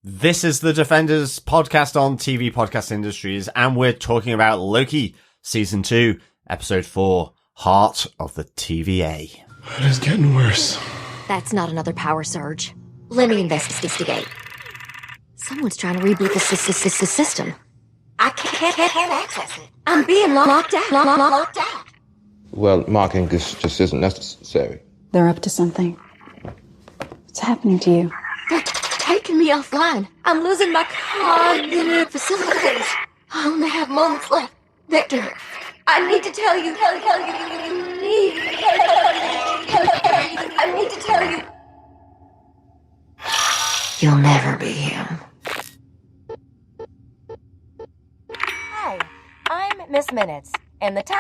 This is the Defenders podcast on TV Podcast Industries, and we're talking about Loki, Season 2, Episode 4, Heart of the TVA. It is getting worse. That's not another power surge. Let me investigate. Someone's trying to reboot the system. I can't access it. I'm being locked out. Well, marking this just isn't necessary. They're up to something. What's happening to you? They're taking me offline. I'm losing my cognitive facilities. I only have moments left. Victor, I need to tell you. I need to tell you. You'll never be him. Hi, I'm Miss Minutes, and the ta.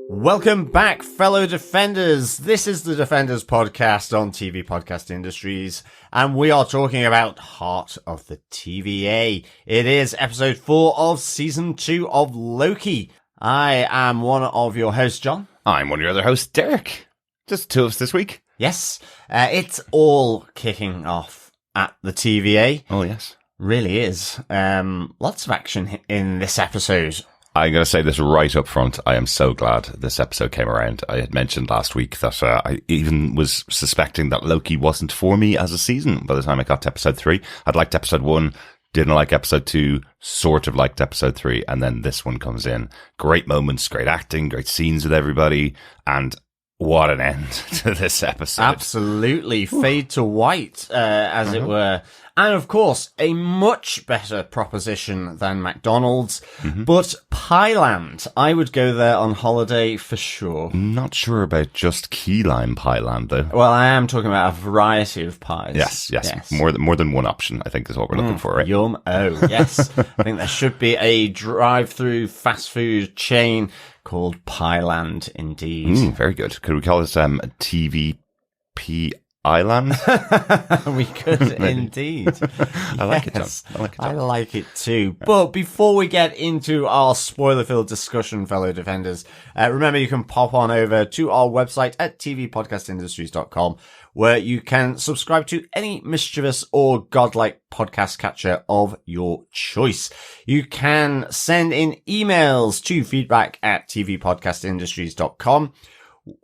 Welcome back, fellow Defenders. This is the Defenders podcast on TV Podcast Industries, and we are talking about Heart of the TVA. It is episode 4 of season 2 of Loki. I am one of your hosts, John. I'm one of your other hosts, Derek. Just two of us this week. Yes, it's all kicking off at the TVA. Oh, yes. Really is. Lots of action in this episode. I'm going to say this right up front. I am so glad this episode came around. I had mentioned last week that I even was suspecting that Loki wasn't for me as a season by the time I got to episode 3. I'd liked episode 1, didn't like episode 2, sort of liked episode 3, and then this one comes in. Great moments, great acting, great scenes with everybody, and what an end to this episode. Absolutely. Fade to white, as it were. And of course, a much better proposition than McDonald's. But Pieland, I would go there on holiday for sure. Not sure about just key lime Pieland, though. Well, I am talking about a variety of pies. Yes. More than one option, I think, is what we're looking for, right? Yum. Oh, yes. I think there should be a drive-through fast food chain called Pieland, indeed. Very good. Could we call this TVP Island? We could indeed. I like it, John. I like it too. But before we get into our spoiler-filled discussion, fellow Defenders, remember you can pop on over to our website at tvpodcastindustries.com, where you can subscribe to any mischievous or godlike podcast catcher of your choice. You can send in emails to feedback at tvpodcastindustries.com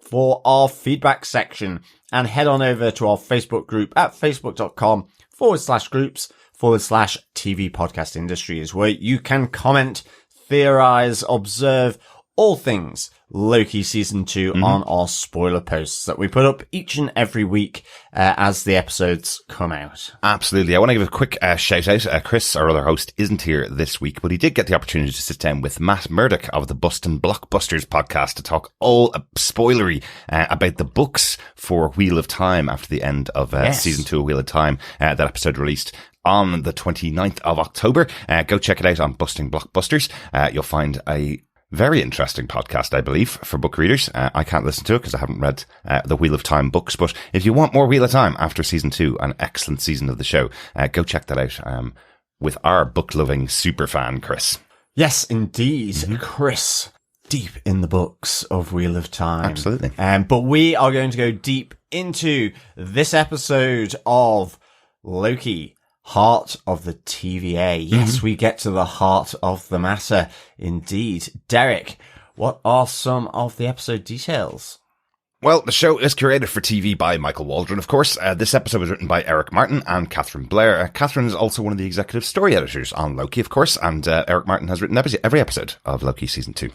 for our feedback section, and head on over to our Facebook group at facebook.com/groups/TV Podcast Industries, where you can comment, theorize, observe all things Loki Season 2 on our spoiler posts that we put up each and every week as the episodes come out. Absolutely. I want to give a quick shout out. Chris, our other host, isn't here this week, but he did get the opportunity to sit down with Matt Murdoch of the Bustin' Blockbusters podcast to talk all spoilery about the books for Wheel of Time after the end of Season 2 of Wheel of Time. That episode released on the 29th of October. Go check it out on Busting Blockbusters. You'll find a very interesting podcast, I believe, for book readers. I can't listen to it because I haven't read the Wheel of Time books, but if you want more Wheel of Time after season 2, an excellent season of the show, go check that out with our book-loving superfan, Chris. Yes, indeed. Chris, deep in the books of Wheel of Time. Absolutely. But we are going to go deep into this episode of Loki, Heart of the TVA. Yes, we get to the heart of the matter, indeed. Derek, what are some of the episode details? Well, the show is curated for TV by Michael Waldron, of course. This episode was written by Eric Martin and Catherine Blair. Catherine is also one of the executive story editors on Loki, of course, and Eric Martin has written every episode of Loki Season 2.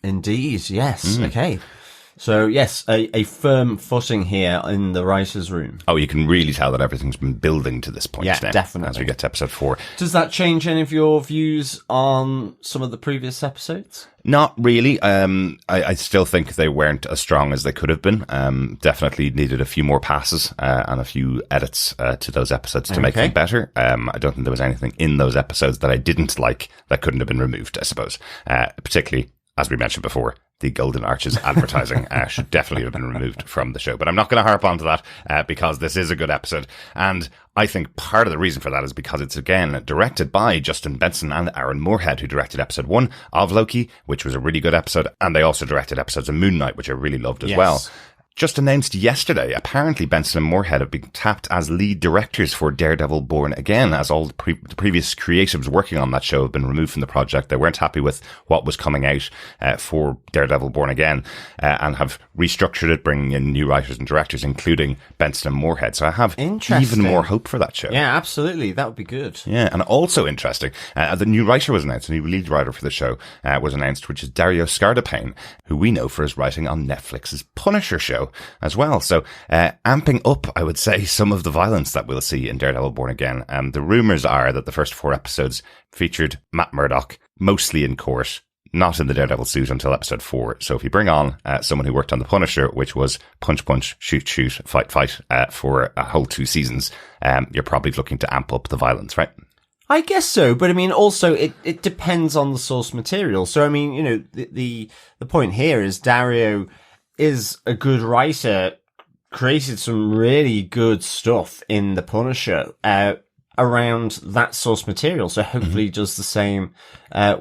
Indeed, yes. Okay. So, yes, a firm footing here in the writer's room. Oh, you can really tell that everything's been building to this point now. Definitely. As we get to episode 4. Does that change any of your views on some of the previous episodes? Not really. I still think they weren't as strong as they could have been. Definitely needed a few more passes and a few edits to those episodes to make them better. I don't think there was anything in those episodes that I didn't like that couldn't have been removed, I suppose. Particularly, as we mentioned before, the Golden Arches advertising should definitely have been removed from the show. But I'm not going to harp onto that because this is a good episode. And I think part of the reason for that is because it's, again, directed by Justin Benson and Aaron Moorhead, who directed episode 1 of Loki, which was a really good episode. And they also directed episodes of Moon Knight, which I really loved as well. Just announced yesterday, apparently Benson and Moorhead have been tapped as lead directors for Daredevil Born Again, as all the previous creatives working on that show have been removed from the project. They weren't happy with what was coming out for Daredevil Born Again and have restructured it, bringing in new writers and directors, including Benson and Moorhead. So I have even more hope for that show. Yeah, absolutely. That would be good. Yeah, and also interesting, the new writer was announced, a new lead writer for the show was announced, which is Dario Scardapane, who we know for his writing on Netflix's Punisher show as well. So amping up, I would say, some of the violence that we'll see in Daredevil Born Again. The rumours are that the first 4 episodes featured Matt Murdock, mostly in court, not in the Daredevil suit until episode 4. So if you bring on someone who worked on The Punisher, which was punch, punch, shoot, shoot, fight, fight, for a whole 2 seasons, you're probably looking to amp up the violence, right? I guess so, but I mean, also it depends on the source material. So I mean, you know, the point here is Dario is a good writer, created some really good stuff in The Punisher around that source material. So hopefully he does the same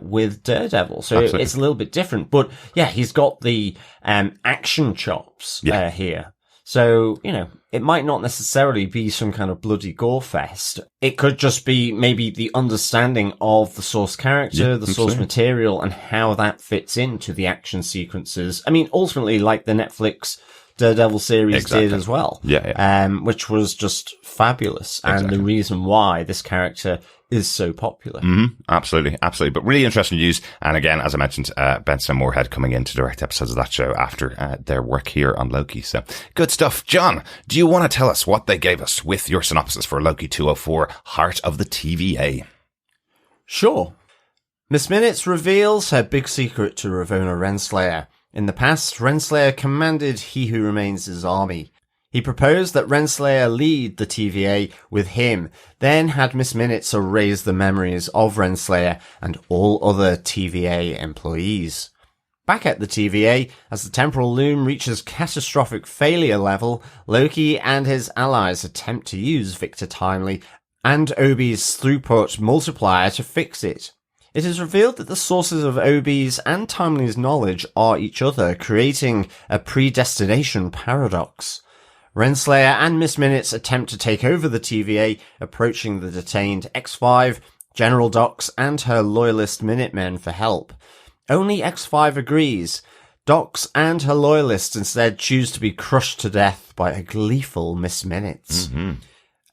with Daredevil. So it's a little bit different, but yeah, he's got the action chops here. So, you know, it might not necessarily be some kind of bloody gore fest. It could just be maybe the understanding of the source character, the source material, and how that fits into the action sequences. I mean, ultimately, like the Netflix Daredevil series did as well. Which was just fabulous. And the reason why this character is so popular. Absolutely. But really interesting news. And again, as I mentioned, Benson and Moorhead coming in to direct episodes of that show after their work here on Loki. So good stuff. John, do you want to tell us what they gave us with your synopsis for Loki 204, Heart of the TVA? Sure. Miss Minutes reveals her big secret to Ravona Renslayer. In the past, Renslayer commanded He Who Remains' army. He proposed that Renslayer lead the TVA with him, then had Miss Minutes erase the memories of Renslayer and all other TVA employees. Back at the TVA, as the Temporal Loom reaches catastrophic failure level, Loki and his allies attempt to use Victor Timely and Obi's Throughput Multiplier to fix it. It is revealed that the sources of Obi's and Timely's knowledge are each other, creating a predestination paradox. Renslayer and Miss Minutes attempt to take over the TVA, approaching the detained X5, General Docs, and her loyalist Minutemen for help. Only X5 agrees. Docs and her loyalists instead choose to be crushed to death by a gleeful Miss Minutes.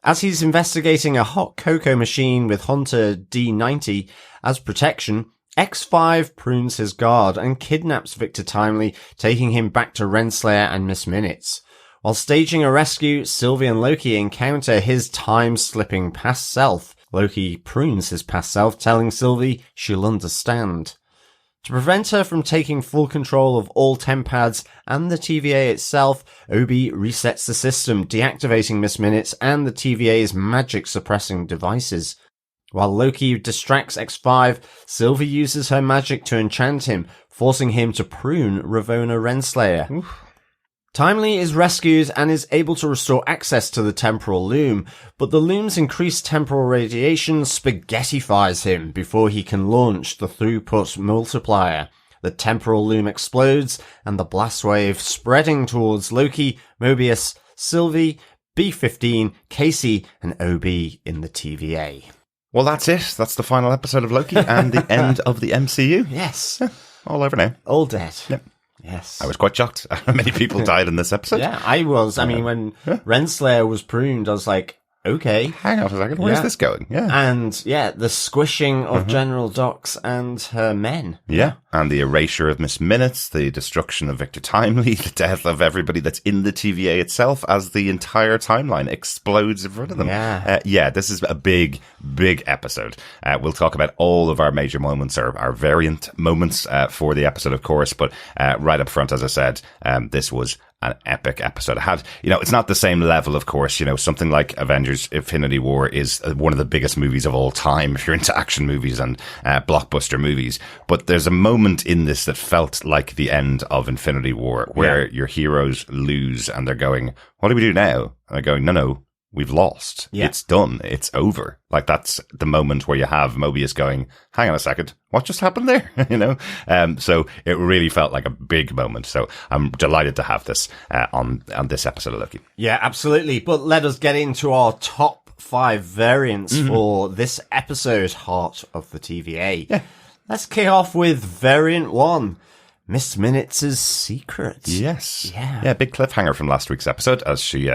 As he's investigating a hot cocoa machine with Hunter D90 as protection, X5 prunes his guard and kidnaps Victor Timely, taking him back to Renslayer and Miss Minutes. While staging a rescue, Sylvie and Loki encounter his time-slipping past self. Loki prunes his past self, telling Sylvie she'll understand. To prevent her from taking full control of all Tempads and the TVA itself, Obi resets the system, deactivating Miss Minutes and the TVA's magic-suppressing devices. While Loki distracts X5, Sylvie uses her magic to enchant him, forcing him to prune Ravona Renslayer. Timely is rescued and is able to restore access to the Temporal Loom, but the Loom's increased temporal radiation spaghettifies him before he can launch the Throughput Multiplier. The Temporal Loom explodes, and the blast wave spreading towards Loki, Mobius, Sylvie, B-15, Casey, and OB in the TVA. Well, that's it. That's the final episode of Loki and the end of the MCU. Yes. All over now. All dead. Yep. Yes. I was quite shocked how many people died in this episode. Yeah, I was. I mean, when Renslayer was pruned, I was like, okay. Hang on a second, where's this going? Yeah. And, yeah, the squishing of General Docs and her men. Yeah. And the erasure of Miss Minutes, the destruction of Victor Timely, the death of everybody that's in the TVA itself as the entire timeline explodes in front of them. Yeah. This is a big, big episode. We'll talk about all of our major moments, our variant moments for the episode, of course. But right up front, as I said, this was an epic episode. It had, it's not the same level, of course. Something like Avengers Infinity War is one of the biggest movies of all time if you're into action movies and blockbuster movies. But there's a moment in this that felt like the end of Infinity War where your heroes lose and they're going, what do we do now? And they're going, no, we've lost. Yeah. It's done. It's over. Like, that's the moment where you have Mobius going, hang on a second, what just happened there? So it really felt like a big moment. So I'm delighted to have this on this episode of Loki. Yeah, absolutely. But let us get into our top 5 variants for this episode, Heart of the TVA. Yeah. Let's kick off with variant 1. Miss Minutes' secret. Yes. Yeah, big cliffhanger from last week's episode as she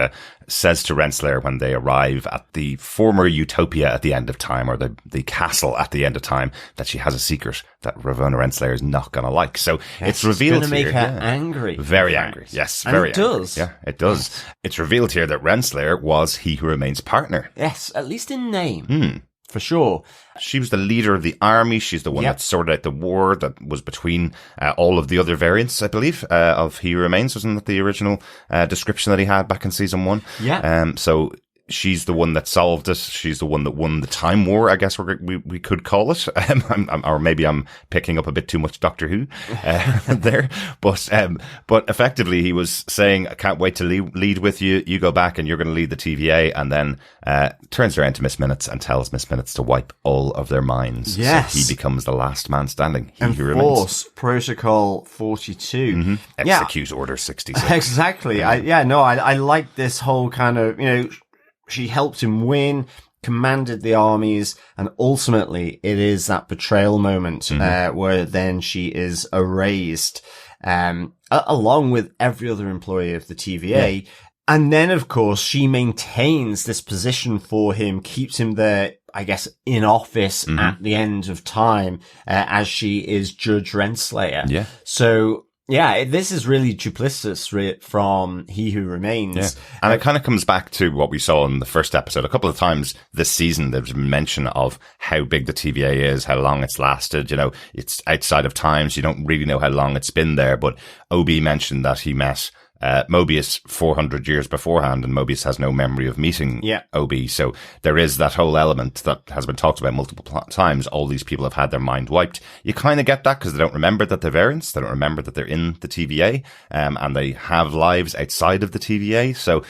says to Renslayer when they arrive at the former utopia at the end of time, or the castle at the end of time, that she has a secret that Ravona Renslayer is not going to like. So it's revealed here. It's going to make her angry. Very angry. Yes, very angry. And it does. Yeah, it does. Yes. It's revealed here that Renslayer was He Who Remains' partner. Yes, at least in name. For sure. She was the leader of the army. She's the one that sorted out the war that was between all of the other variants, I believe, of He Who Remains. Wasn't that the original description that he had back in season 1? Yeah. So she's the one that solved it. She's the one that won the time war, I guess we could call it. Or maybe I'm picking up a bit too much Doctor Who there. But effectively he was saying, I can't wait to lead with you. You go back and you're going to lead the TVA, and then turns around to Miss Minutes and tells Miss Minutes to wipe all of their minds. Yes. So he becomes the last man standing. He Who Remains. Enforce Protocol 42. Execute Order 66. Exactly. I like this whole kind of, she helped him win, commanded the armies, and ultimately it is that betrayal moment where then she is erased, along with every other employee of the TVA. Yeah. And then, of course, she maintains this position for him, keeps him there, I guess, in office at the end of time, as she is Judge Renslayer. Yeah. So, yeah, this is really duplicitous from He Who Remains. Yeah. And it kind of comes back to what we saw in the first episode. A couple of times this season, there's mention of how big the TVA is, how long it's lasted. It's outside of time, so you don't really know how long it's been there. But Obi mentioned that he met Mobius 400 years beforehand, and Mobius has no memory of meeting Obi. So there is that whole element that has been talked about multiple times. All these people have had their mind wiped. You kind of get that because they don't remember that they're variants. They don't remember that they're in the TVA, and they have lives outside of the TVA. So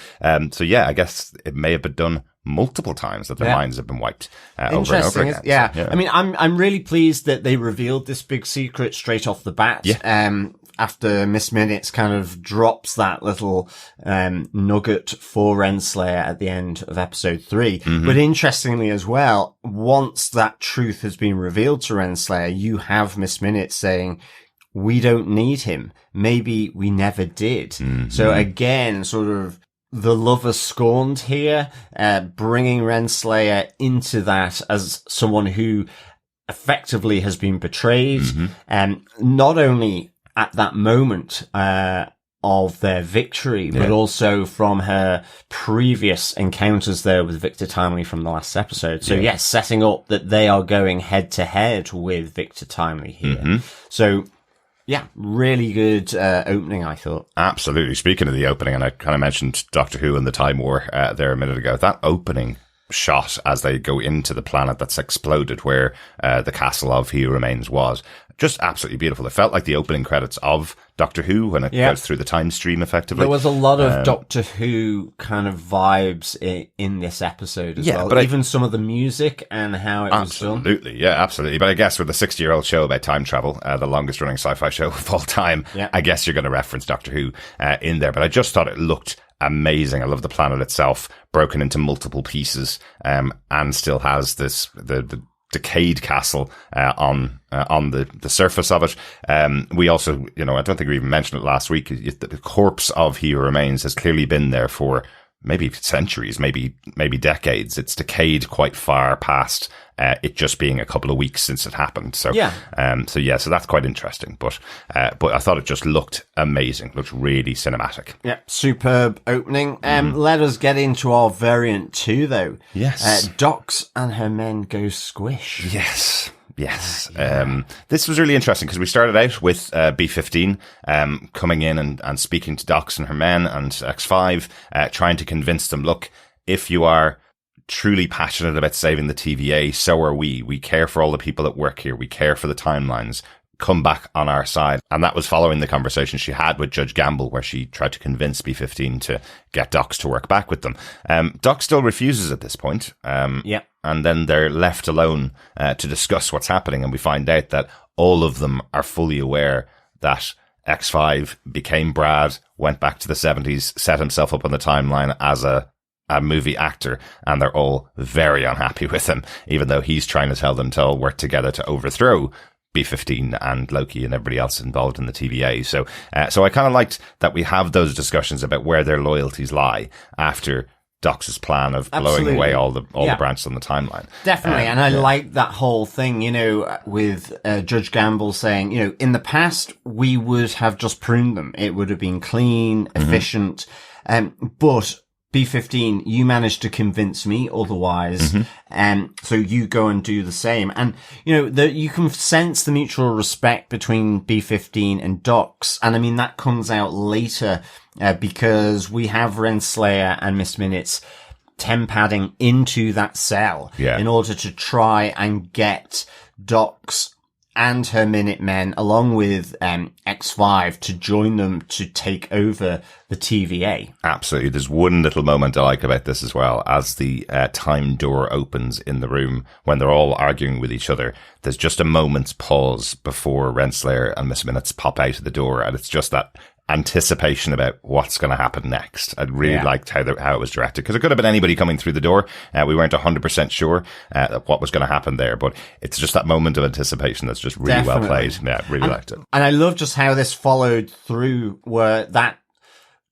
yeah, I guess it may have been done multiple times that their minds have been wiped over and over again. Yeah. I mean, I'm really pleased that they revealed this big secret straight off the bat. Yeah. After Miss Minutes kind of drops that little nugget for Renslayer at the end of episode 3. But interestingly as well, once that truth has been revealed to Renslayer, you have Miss Minutes saying, we don't need him. Maybe we never did. So again, sort of the lover scorned here, bringing Renslayer into that as someone who effectively has been betrayed. And not only at that moment of their victory, but also from her previous encounters there with Victor Timely from the last episode. So yes, setting up that they are going head to head with Victor Timely here. So yeah, really good opening, I thought. Absolutely. Speaking of the opening, and I kind of mentioned Doctor Who and the Time War there a minute ago, that opening shot as they go into the planet that's exploded where the castle of He Who Remains was, just absolutely beautiful. It felt like the opening credits of Doctor Who when it goes through the time stream effectively. There was a lot of Doctor Who kind of vibes in this episode as well. But even some of the music and how it was done. Absolutely, yeah, absolutely. But I guess with a 60-year-old show about time travel, the longest running sci-fi show of all time, I guess you're going to reference Doctor Who in there. But I just thought it looked amazing. I love the planet itself, broken into multiple pieces, and still has this the decayed castle on the surface of it. We also, I don't think we even mentioned it last week. The corpse of He Who Remains has clearly been there for maybe centuries, maybe decades. It's decayed quite far past it just being a couple of weeks since it happened. So so that's quite interesting. But I thought it just looked amazing. Looked really cinematic. Yeah, superb opening. Let us get into our variant 2 though. Yes. Docs and her men go squish. Yes. Yes. This was really interesting because we started out with B15 coming in and speaking to Dox and her men and X5, trying to convince them, look, if you are truly passionate about saving the TVA, so are we. We care for all the people that work here. We care for the timelines. Come back on our side. And that was following the conversation she had with Judge Gamble, where she tried to convince B15 to get Dox to work back with them. Dox still refuses at this point. And then they're left alone to discuss what's happening. And we find out that all of them are fully aware that X5 became Brad, went back to the 70s, set himself up on the timeline as a movie actor, and they're all very unhappy with him, even though he's trying to tell them to all work together to overthrow B15 and Loki and everybody else involved in the TVA. So I kind of liked that we have those discussions about where their loyalties lie after Dox's plan of blowing away all the branches on the timeline. Definitely. And I like that whole thing, with Judge Gamble saying, in the past, we would have just pruned them. It would have been clean, efficient, but B15, you managed to convince me otherwise. So you go and do the same. And, you can sense the mutual respect between B15 and Dox. And I mean, that comes out later, because we have Renslayer and Miss Minutes tempadding into that cell in order to try and get Dox and her Minutemen, along with X5, to join them to take over the TVA. Absolutely. There's one little moment I like about this as well. As the time door opens in the room, when they're all arguing with each other, there's just a moment's pause before Renslayer and Miss Minutes pop out of the door, and it's just that anticipation about what's going to happen next. I really liked how it was directed, because it could have been anybody coming through the door. We weren't 100% sure what was going to happen there, but it's just that moment of anticipation that's just really well played. Yeah, really liked it. And I love just how this followed through, where that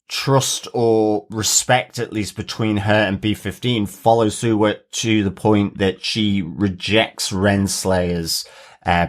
trust or respect, at least between her and B15, follows through to the point that she rejects Renslayer's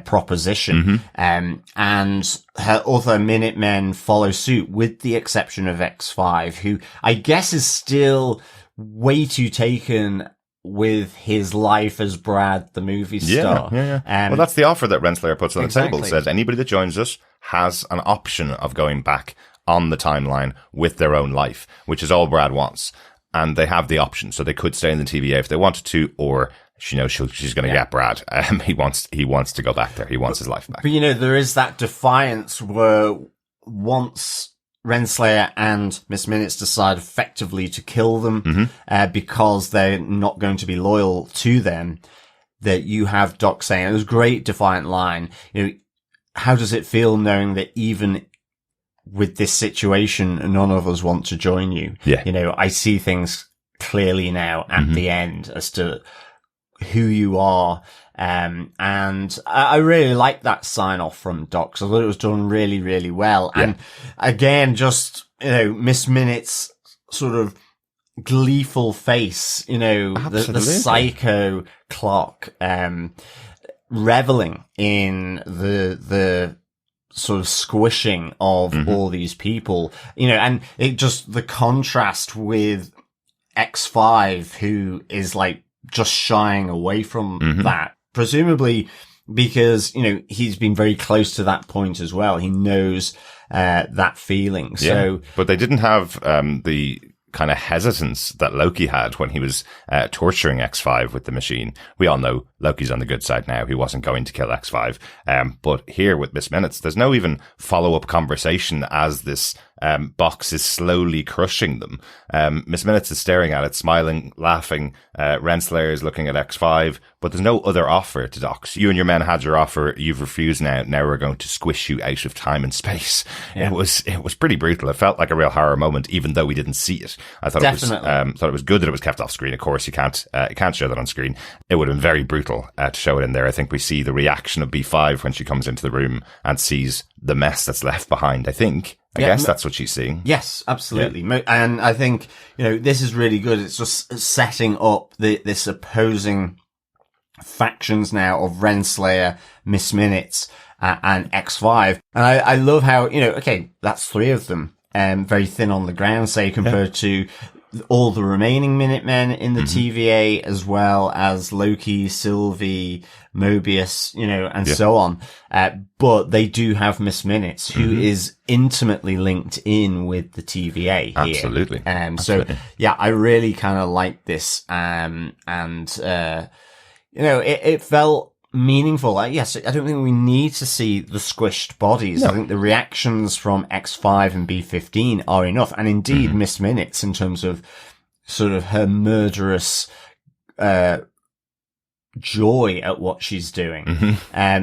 proposition. And her other Minutemen follow suit, with the exception of X5, who I guess is still way too taken with his life as Brad, the movie star. Well, that's the offer that Renslayer puts on the table. It says anybody that joins us has an option of going back on the timeline with their own life, which is all Brad wants. And they have the option. So they could stay in the TVA if they wanted to, or she knows she's going to get Brad. He wants to go back there. He wants his life back. But there is that defiance where once Renslayer and Miss Minutes decide effectively to kill them, because they're not going to be loyal to them, that you have Doc saying, it was a great defiant line, how does it feel knowing that even with this situation, none of us want to join you? I see things clearly now at the end as to who you are. And I really like that sign off from Dox. I thought it was done really, really well. And again, just, Miss Minutes sort of gleeful face, the psycho clock, reveling in the sort of squishing of all these people, and it just, the contrast with X5, who is like just shying away from that, presumably because, he's been very close to that point as well. He knows that feeling. So, but they didn't have the kind of hesitance that Loki had when he was torturing X5 with the machine. We all know Loki's on the good side now. He wasn't going to kill X5. But here with Miss Minutes, there's no even follow-up conversation as this box is slowly crushing them. Miss Minutes is staring at it, smiling, laughing. Renslayer is looking at X5, but there's no other offer to Dox. You and your men had your offer. You've refused now. Now we're going to squish you out of time and space. It was pretty brutal. It felt like a real horror moment, even though we didn't see it. I thought it was good that it was kept off screen. Of course, you can't show that on screen. It would have been very brutal to show it in there. I think we see the reaction of B5 when she comes into the room and sees the mess that's left behind. I guess that's what she's seeing. Yes, absolutely. Yeah. And I think, this is really good. It's just setting up this opposing factions now of Renslayer, Miss Minutes, and X5. And I love how, that's three of them, very thin on the ground, say, compared to all the remaining Minutemen in the TVA, as well as Loki, Sylvie, Mobius, and so on. But they do have Miss Minutes, who is intimately linked in with the TVA here. Absolutely. So yeah, I really kind of like this. It felt meaningful. Yes, I don't think we need to see the squished bodies. No. I think the reactions from X5 and B15 are enough. And indeed, Miss Minutes, in terms of sort of her murderous, joy at what she's doing.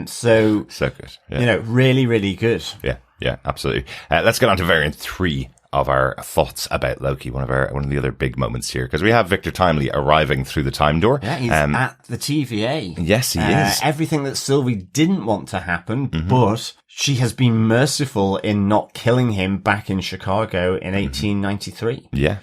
So good. Yeah. Really, really good. Yeah, absolutely. Let's get on to variant 3 of our thoughts about Loki, one of the other big moments here, because we have Victor Timely arriving through the time door. Yeah, he's at the TVA. Yes, he is. Everything that Sylvie didn't want to happen, but she has been merciful in not killing him back in Chicago in 1893. Yeah.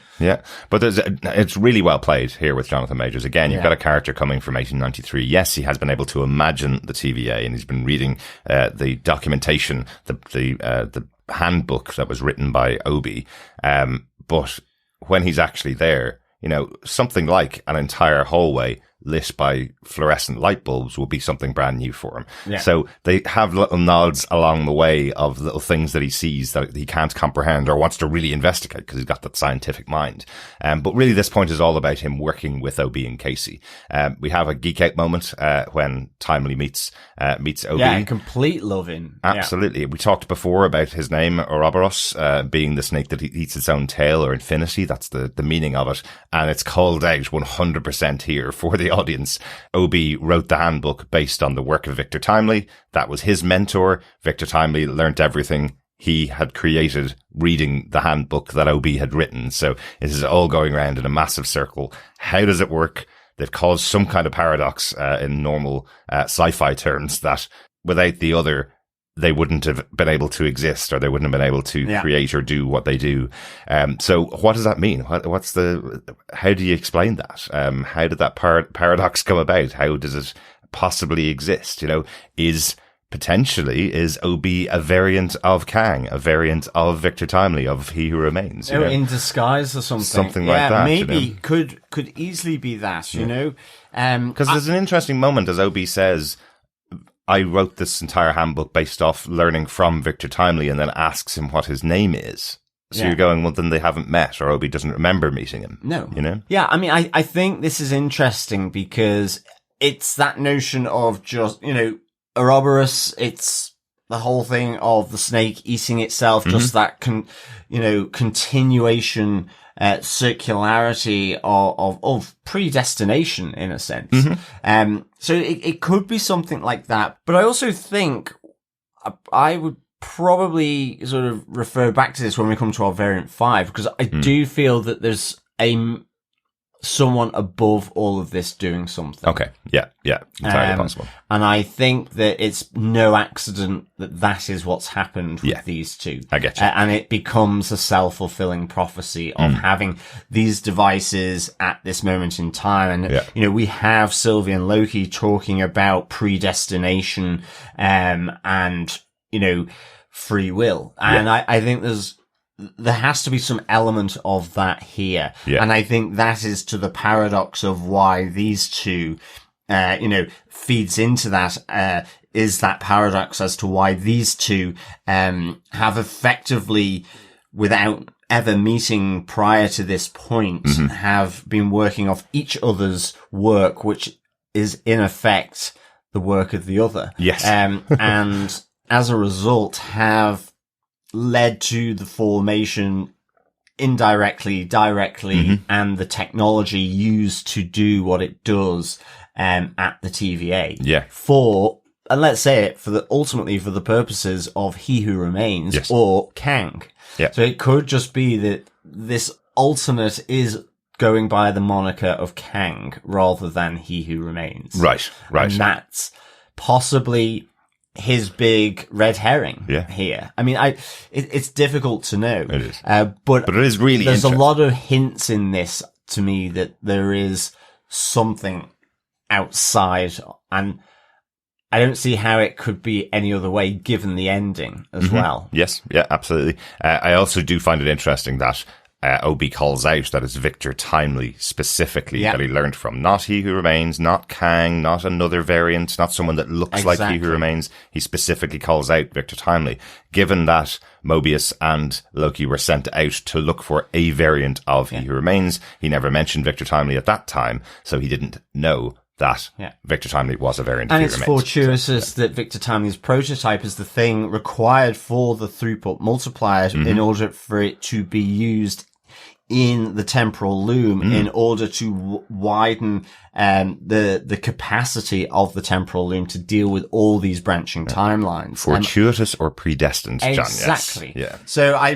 But it's really well played here with Jonathan Majors. Again, you've got a character coming from 1893. Yes, he has been able to imagine the TVA, and he's been reading the documentation, the handbook that was written by Obi. But when he's actually there, something like an entire hallway lit by fluorescent light bulbs will be something brand new for him. Yeah. So they have little nods along the way of little things that he sees that he can't comprehend or wants to really investigate because he's got that scientific mind. But really this point is all about him working with Obi and Casey. We have a geek out moment, when Timely meets Obi. Yeah, complete loving. Absolutely. Yeah. We talked before about his name, Ouroboros, being the snake that eats its own tail, or infinity. That's the meaning of it. And it's called out 100% here for the audience. Obi wrote the handbook based on the work of Victor Timely. That was his mentor. Victor Timely learnt everything he had created reading the handbook that Obi had written. So this is all going around in a massive circle. How does it work? They've caused some kind of paradox in normal sci-fi terms, that without the other, they wouldn't have been able to exist, or they wouldn't have been able to create or do what they do. So what does that mean? How do you explain that? How did that paradox come about? How does it possibly exist? Is Obi a variant of Kang, a variant of Victor Timely, of He Who Remains? In disguise or something. Something like that. Maybe could easily be that, Because there's an interesting moment as Obi says, I wrote this entire handbook based off learning from Victor Timely, and then asks him what his name is. So you're going, well, then they haven't met, or Obi doesn't remember meeting him. No. Yeah, I mean, I think this is interesting because it's that notion of just, Ouroboros, it's the whole thing of the snake eating itself, just that continuation, circularity of predestination in a sense. So it could be something like that. But I also think I would probably sort of refer back to this when we come to our variant 5, because I do feel that there's someone above all of this doing something. Okay. Yeah. Entirely possible. And I think that it's no accident that is what's happened with these two. I get you. And it becomes a self-fulfilling prophecy of having these devices at this moment in time. And, we have Sylvie and Loki talking about predestination, and, free will. And I think there has to be some element of that here. Yeah. And I think that is to the paradox of why these two, feeds into that, is that paradox as to why these two, have effectively, without ever meeting prior to this point, have been working off each other's work, which is in effect the work of the other. Yes. And as a result have led to the formation indirectly, directly, and the technology used to do what it does at the TVA. Yeah. And let's say it, ultimately for the purposes of He Who Remains or Kang. Yeah. So it could just be that this alternate is going by the moniker of Kang rather than He Who Remains. Right. And that's possibly his big red herring here. I mean, it's difficult to know. It is. But it is really there's a lot of hints in this to me that there is something outside, and I don't see how it could be any other way given the ending as well. Yes. Yeah, absolutely. I also do find it interesting that Obi calls out that it's Victor Timely specifically that he learned from. Not He Who Remains, not Kang, not another variant, not someone that looks like He Who Remains. He specifically calls out Victor Timely. Given that Mobius and Loki were sent out to look for a variant of He Who Remains, he never mentioned Victor Timely at that time, so he didn't know that Victor Timely was a variant. And it's fortuitous that Victor Timely's prototype is the thing required for the throughput multiplier in order for it to be used in the temporal loom in order to widen the capacity of the temporal loom to deal with all these branching timelines. Fortuitous or predestined, John. Exactly. Yes. Yeah. So I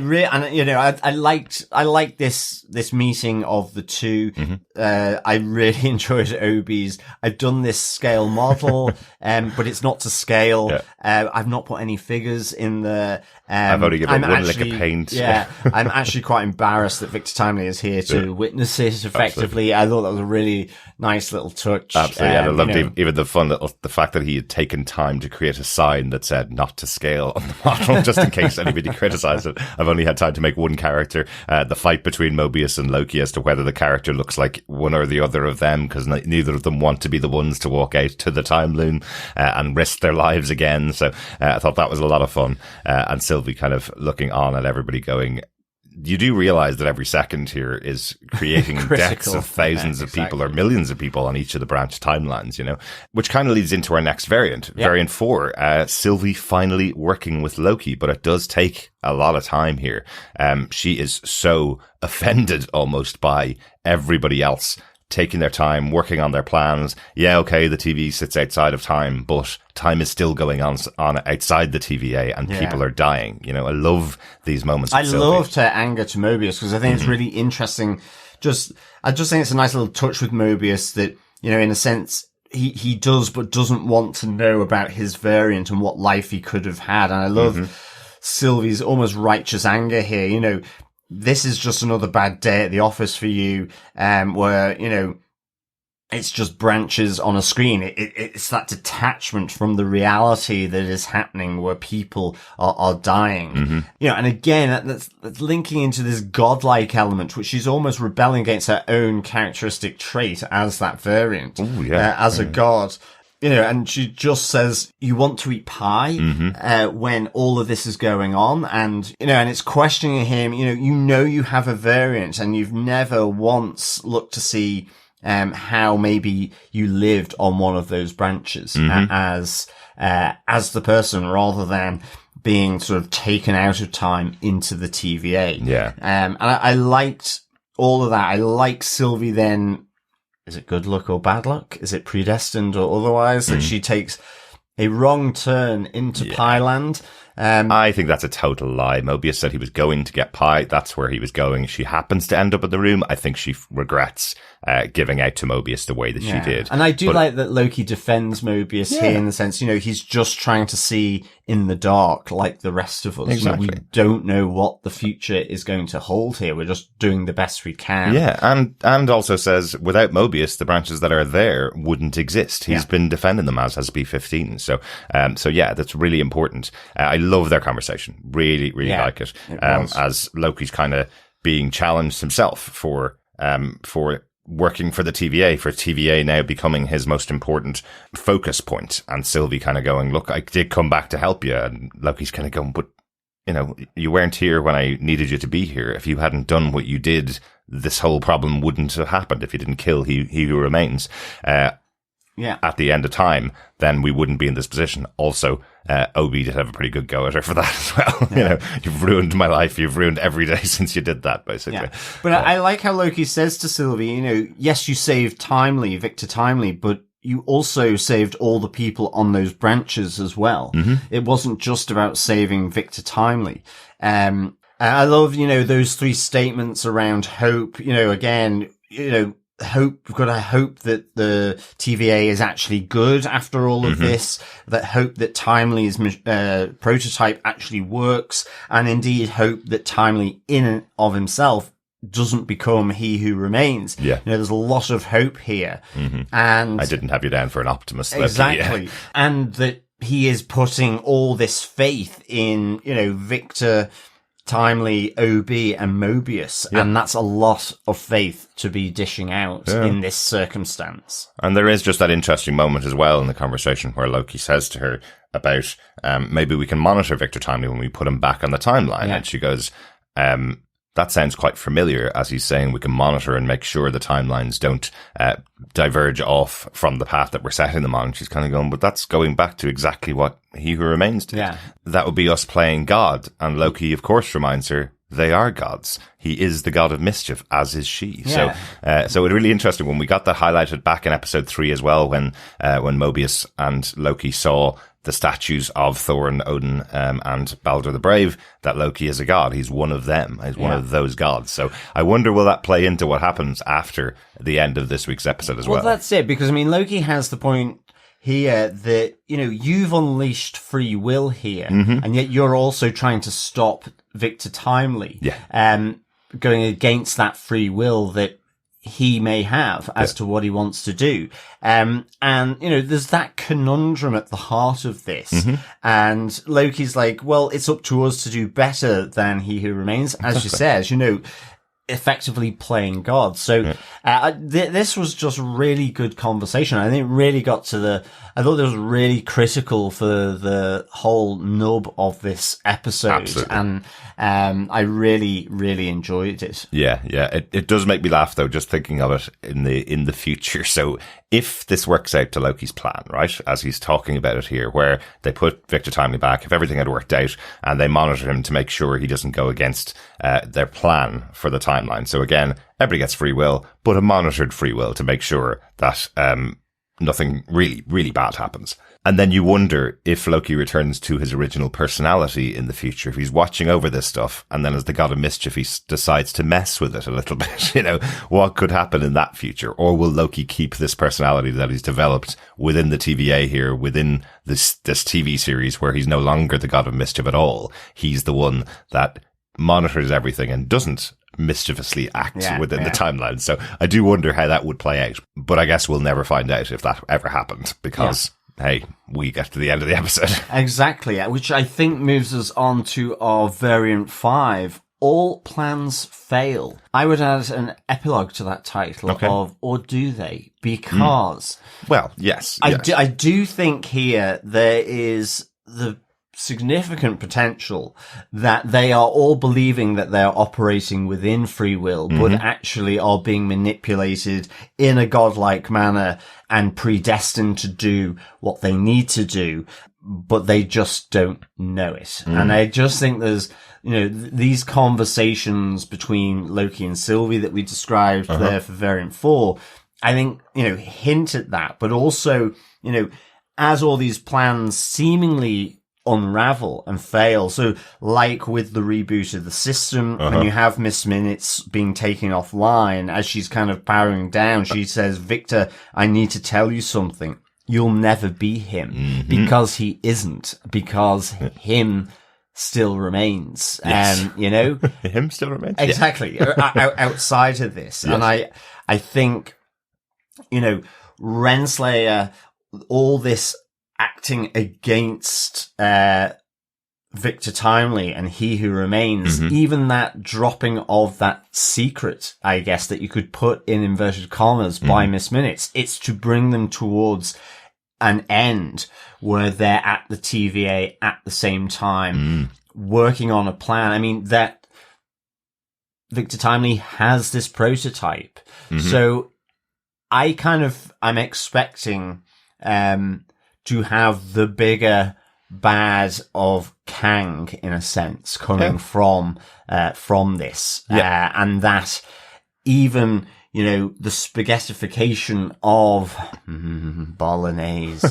liked this meeting of the two. I really enjoyed Obi's. I've done this scale model, but it's not to scale. I've not put any figures in the. I've only given one lick of paint. Yeah, I'm actually quite embarrassed that Victor Timely is here to witness it effectively. Absolutely. I thought that was a really nice little touch. Absolutely. And I loved even the fact that he had taken time to create a sign that said not to scale on the model, just in case anybody criticized it. I've only had time to make one character. The fight between Mobius and Loki as to whether the character looks like one or the other of them, because neither of them want to be the ones to walk out to the time loom and risk their lives again. So I thought that was a lot of fun. And Sylvie kind of looking on at everybody going, you do realize that every second here is creating deaths of thousands of people or millions of people on each of the branch timelines, you know, which kind of leads into our next variant, variant 4, Sylvie finally working with Loki, but it does take a lot of time here. She is so offended almost by everybody else taking their time, working on their plans. Yeah, okay, the TV sits outside of time, but time is still going on outside the TVA, and people are dying. You know, I love these moments. I loved her anger to Mobius because I think it's really interesting. I just think it's a nice little touch with Mobius that, you know, in a sense, he does, but doesn't want to know about his variant and what life he could have had. And I love Sylvie's almost righteous anger here. You know, this is just another bad day at the office for you, where, you know, it's just branches on a screen. It's that detachment from the reality that is happening where people are dying. You know, and again, that's linking into this godlike element, which she's almost rebelling against her own characteristic trait as that variant, as a god. You know, and she just says, you want to eat pie, when all of this is going on. And, you know, and it's questioning him, you know, you have a variant and you've never once looked to see, how maybe you lived on one of those branches as the person rather than being sort of taken out of time into the TVA. Yeah. And I liked all of that. I like Sylvie then. Is it good luck or bad luck? Is it predestined or otherwise? That she takes a wrong turn into Pieland. I think that's a total lie. Mobius said he was going to get pie. That's where he was going. She happens to end up in the room. I think she regrets giving out to Mobius the way that she did. And I do like that Loki defends Mobius here in the sense, you know, he's just trying to see in the dark like the rest of us. Exactly. You know, we don't know what the future is going to hold here. We're just doing the best we can. Yeah, and also says without Mobius, the branches that are there wouldn't exist. He's been defending them as has B-15. So yeah, that's really important. I love their conversation. Really, really like it. As Loki's kind of being challenged himself for working for the TVA, for TVA now becoming his most important focus point. And Sylvie kind of going, look, I did come back to help you. And Loki's kind of going, but, you know, you weren't here when I needed you to be here. If you hadn't done what you did, this whole problem wouldn't have happened. If you didn't kill He Who Remains at the end of time, then we wouldn't be in this position. Also, Obi did have a pretty good go at her for that as well. You know, you've ruined my life. You've ruined every day since you did that, basically. Yeah. But I like how Loki says to Sylvie, you know, yes, you saved Timely, Victor Timely, but you also saved all the people on those branches as well. It wasn't just about saving Victor Timely. I love, you know, those 3 statements around hope. You know, again, you know, hope, we've got to hope that the TVA is actually good after all of this, that hope that Timely's prototype actually works, and indeed hope that Timely in and of himself doesn't become He Who Remains. Yeah. You know, there's a lot of hope here. And I didn't have you down for an optimist. Exactly. And that he is putting all this faith in, you know, Victor Timely, OB, and Mobius, and that's a lot of faith to be dishing out in this circumstance. And there is just that interesting moment as well in the conversation where Loki says to her about maybe we can monitor Victor Timely when we put him back on the timeline. And she goes, that sounds quite familiar, as he's saying we can monitor and make sure the timelines don't diverge off from the path that we're setting them on. And she's kind of going, but that's going back to exactly what He Who Remains did. Yeah. That would be us playing God. And Loki, of course, reminds her they are gods. He is the god of mischief, as is she. Yeah. So it's really interesting when we got that highlighted back in episode 3 as well, when Mobius and Loki saw the statues of Thor and Odin and Baldur the Brave, that Loki is a god. He's one of them. He's one of those gods. So I wonder, will that play into what happens after the end of this week's episode as well? Well, that's it, because, I mean, Loki has the point here that, you know, you've unleashed free will here, and yet you're also trying to stop Victor Timely. Going against that free will that he may have as to what he wants to do. And, you know, there's that conundrum at the heart of this. And Loki's like, well, it's up to us to do better than He Who Remains, as you says, you know, effectively playing God. So, this was just really good conversation. I think it really got to I thought it was really critical for the whole nub of this episode. Absolutely. And, I really, really enjoyed it. Yeah. It does make me laugh though, just thinking of it in the future. So if this works out to Loki's plan, right, as he's talking about it here, where they put Victor Timely back, if everything had worked out, and they monitor him to make sure he doesn't go against their plan for the timeline. So again, everybody gets free will, but a monitored free will to make sure that nothing really, really bad happens. And then you wonder if Loki returns to his original personality in the future, if he's watching over this stuff, and then as the god of mischief, he decides to mess with it a little bit. You know, what could happen in that future? Or will Loki keep this personality that he's developed within the TVA here, within this TV series, where he's no longer the god of mischief at all? He's the one that monitors everything and doesn't mischievously act within the timeline. So I do wonder how that would play out, but I guess we'll never find out if that ever happened, because hey, we get to the end of the episode. Exactly, which I think moves us on to our variant 5. All plans fail. I would add an epilogue to that title of, or do they? Because well, yes. I do think here there is the significant potential that they are all believing that they are operating within free will, but actually are being manipulated in a godlike manner and predestined to do what they need to do, but they just don't know it. And I just think there's, you know, these conversations between Loki and Sylvie that we described there for variant 4, I think, you know, hint at that, but also, you know, as all these plans seemingly unravel and fail. So like with the reboot of the system, when you have Miss Minutes being taken offline, as she's kind of powering down, she says, Victor, I need to tell you something. You'll never be him, because he isn't, because him still remains. And, you know, him still remains. Exactly. Outside of this. Yes. And I think, you know, Renslayer, all this acting against Victor Timely and He Who Remains, even that dropping of that secret, I guess, that you could put in inverted commas by Miss Minutes, it's to bring them towards an end where they're at the TVA at the same time, working on a plan. I mean, that Victor Timely has this prototype. So I'm expecting to have the bigger bad of Kang, in a sense, coming from this. And that even, you know, the spaghettification of bolognese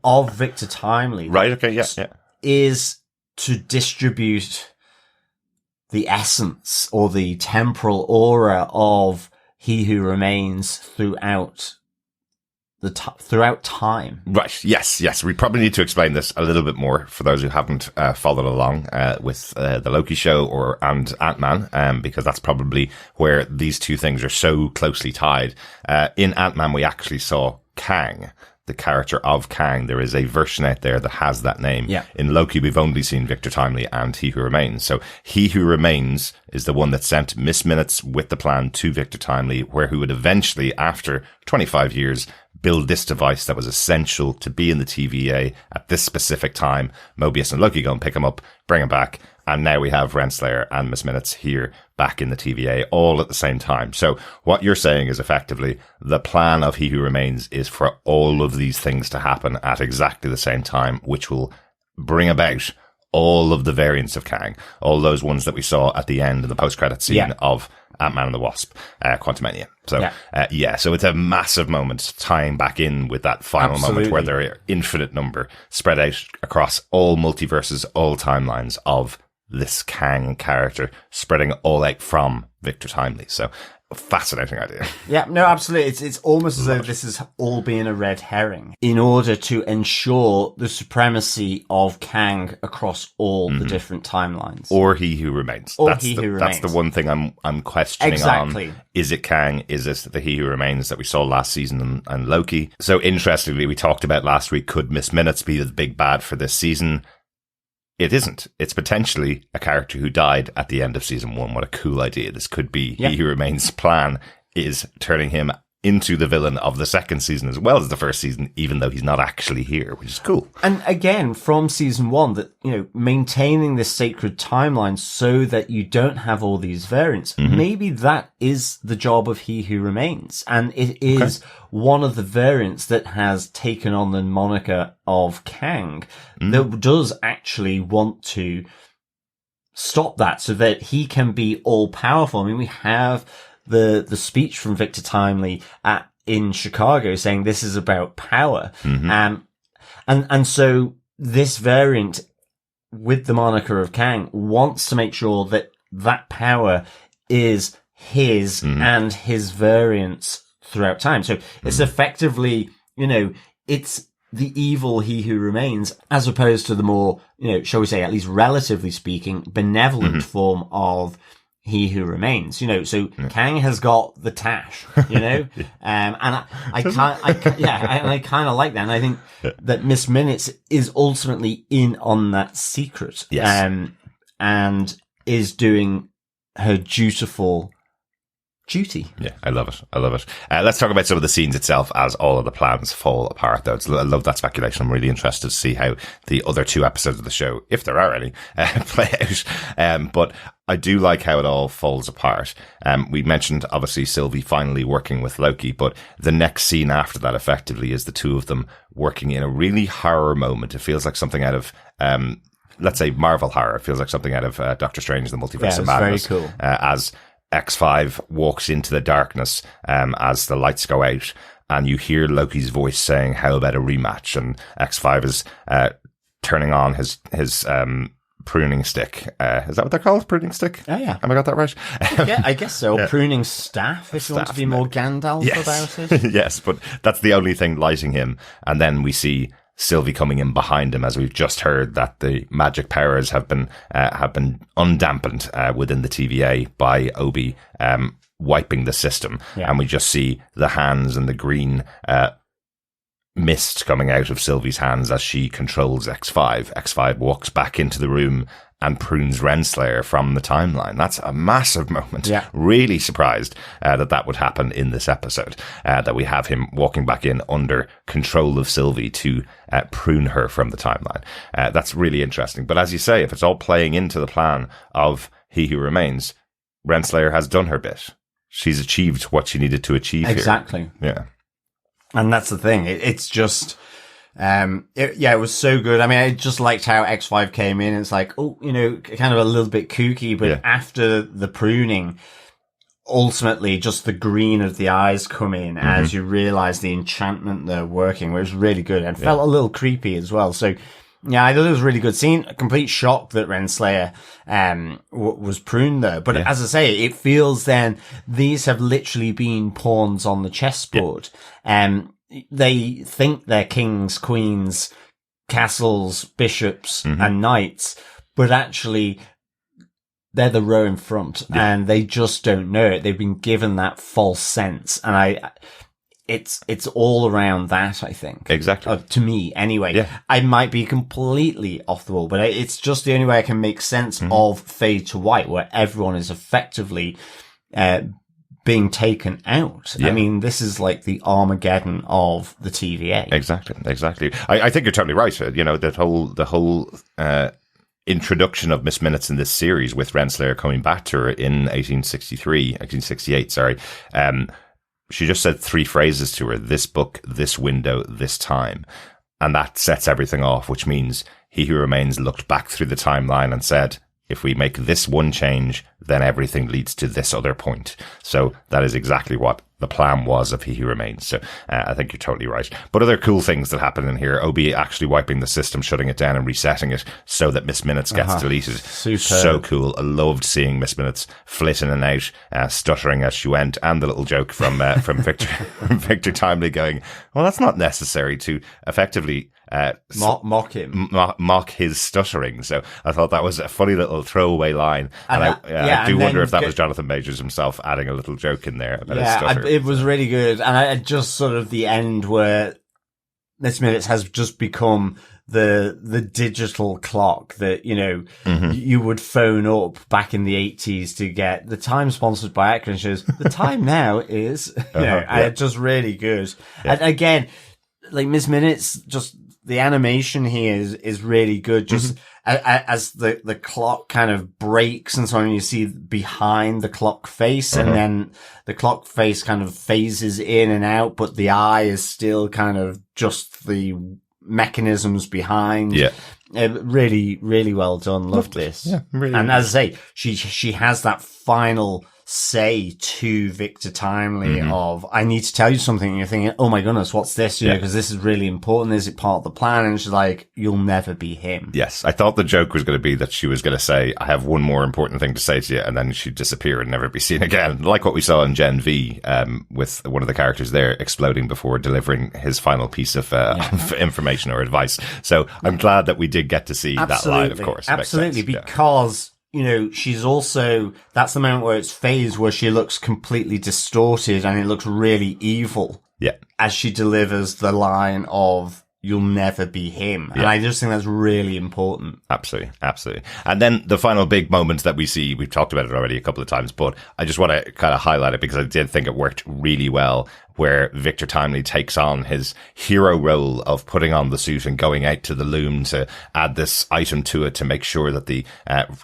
of Victor Timely. Right, okay, is to distribute the essence or the temporal aura of He Who Remains throughout time. Right. Yes. We probably need to explain this a little bit more for those who haven't followed along with the Loki show and Ant-Man, because that's probably where these two things are so closely tied. In Ant-Man, we actually saw Kang, the character of Kang. There is a version out there that has that name. Yeah. In Loki, we've only seen Victor Timely and He Who Remains. So He Who Remains is the one that sent Miss Minutes with the plan to Victor Timely, where he would eventually, after 25 years, build this device that was essential to be in the TVA at this specific time. Mobius and Loki go and pick him up, bring him back. And now we have Renslayer and Miss Minutes here back in the TVA all at the same time. So what you're saying is effectively the plan of He Who Remains is for all of these things to happen at exactly the same time, which will bring about all of the variants of Kang, all those ones that we saw at the end of the post-credit scene of Ant-Man and the Wasp, Quantumania. So, so it's a massive moment tying back in with that final moment where there are infinite number spread out across all multiverses, all timelines of this Kang character spreading all out from Victor Timely. So fascinating idea. Yeah, no, absolutely. It's almost as though this is all being a red herring in order to ensure the supremacy of Kang across all the different timelines. Or He Who Remains. Or He Who Remains. That's the one thing I'm questioning on. Is it Kang? Is it the He Who Remains that we saw last season and Loki? So interestingly, we talked about last week, could Miss Minutes be the big bad for this season? It isn't. It's potentially a character who died at the end of season 1. What a cool idea. This could be He Who Remains' plan is turning him into the villain of the second season as well as the first season, even though he's not actually here, which is cool. And again, from season 1, that, maintaining this sacred timeline so that you don't have all these variants, maybe that is the job of He Who Remains. And it is one of the variants that has taken on the moniker of Kang that does actually want to stop that so that he can be all powerful. I mean, we have the speech from Victor Timely in Chicago saying this is about power. And so this variant with the moniker of Kang wants to make sure that that power is his and his variants throughout time. So it's effectively, it's the evil He Who Remains as opposed to the more, shall we say, at least relatively speaking, benevolent form of He Who Remains, so Kang has got the tash, and I kind of like that. And I think that Miss Minutes is ultimately in on that secret, and is doing her dutiful duty. Yeah, I love it. Let's talk about some of the scenes itself as all of the plans fall apart, though. I love that speculation. I'm really interested to see how the other 2 episodes of the show, if there are any, play out. But I do like how it all falls apart. We mentioned, obviously, Sylvie finally working with Loki, but the next scene after that effectively is the 2 of them working in a really horror moment. It feels like something out of, let's say, Marvel horror. It feels like something out of Doctor Strange, the Multiverse of Madness. Very cool. As X5 walks into the darkness as the lights go out, and you hear Loki's voice saying, how about a rematch? And X5 is turning on his pruning stick. Is that what they're called? Pruning stick? Oh, yeah. Have I got that right? Yeah, I guess so. Yeah. Pruning staff, if you want to be more Gandalf about it. Yes, but that's the only thing lighting him. And then we see Sylvie coming in behind him, as we've just heard that the magic powers have been undampened within the TVA by Obi wiping the system, and we just see the hands and the green mist coming out of Sylvie's hands as she controls X5. X5 walks back into the room and prunes Renslayer from the timeline. That's a massive moment. Yeah. Really surprised that would happen in this episode, that we have him walking back in under control of Sylvie to prune her from the timeline. That's really interesting. But as you say, if it's all playing into the plan of He Who Remains, Renslayer has done her bit. She's achieved what she needed to achieve exactly. here. Yeah. And that's the thing. It's just, it was so good. I mean, I just liked how X5 came in. It's like, kind of a little bit kooky, but after the pruning, ultimately just the green of the eyes come in as you realize the enchantment they're working, which was really good and felt a little creepy as well. So, yeah, I thought it was a really good scene. A complete shock that Renslayer was pruned there. But as I say, it feels then these have literally been pawns on the chessboard. They think they're kings, queens, castles, bishops, and knights, but actually they're the row in front, and they just don't know it. They've been given that false sense. And it's all around that, I think. Exactly. To me, anyway. Yeah. I might be completely off the wall, but it's just the only way I can make sense of Fade to White, where everyone is effectively being taken out. Yeah. I mean, this is like the Armageddon of the TVA. Exactly. I think you're totally right. You know, the whole introduction of Miss Minutes in this series with Renslayer coming back to her in 1868, sorry. She just said 3 phrases to her: this book, this window, this time. And that sets everything off, which means He Who Remains looked back through the timeline and said, if we make this one change, then everything leads to this other point. So that is exactly what the plan was of He Who Remains. So I think you're totally right. But other cool things that happen in here, OB actually wiping the system, shutting it down and resetting it so that Miss Minutes gets deleted. Superb. So cool. I loved seeing Miss Minutes flit in and out, stuttering as she went, and the little joke from Victor, from Victor Timely going, well, that's not necessary to effectively mock him. Mock his stuttering. So I thought that was a funny little throwaway line. And I do wonder if that was Jonathan Majors himself adding a little joke in there about his stutter. It was really good. And I just sort of the end where Miss Minutes has just become the digital clock that, you know, you would phone up back in the 80s to get the time sponsored by Akron shows. The time now is, and just really good. Yeah. And again, like Miss Minutes, just the animation here is really good. Just as the clock kind of breaks and so on, you see behind the clock face, and then the clock face kind of phases in and out, but the eye is still kind of just the mechanisms behind. Yeah. Really, really well done. Loved this. Yeah, really. And as I say, she has that final say to Victor Timely of, I need to tell you something. And you're thinking, oh my goodness, what's this? You know, because this is really important. Is it part of the plan? And she's like, you'll never be him. Yes. I thought the joke was going to be that she was going to say, I have one more important thing to say to you. And then she'd disappear and never be seen again. Like what we saw in Gen V, with one of the characters there exploding before delivering his final piece of information or advice. So I'm glad that we did get to see that line, of course. Absolutely. Because, you know, she's also, that's the moment where it's phased, where she looks completely distorted and it looks really evil. Yeah. As she delivers the line of, you'll never be him. And I just think that's really important. Absolutely. Absolutely. And then the final big moment that we see, we've talked about it already a couple of times, but I just want to kind of highlight it because I did think it worked really well, where Victor Timely takes on his hero role of putting on the suit and going out to the loom to add this item to it to make sure that the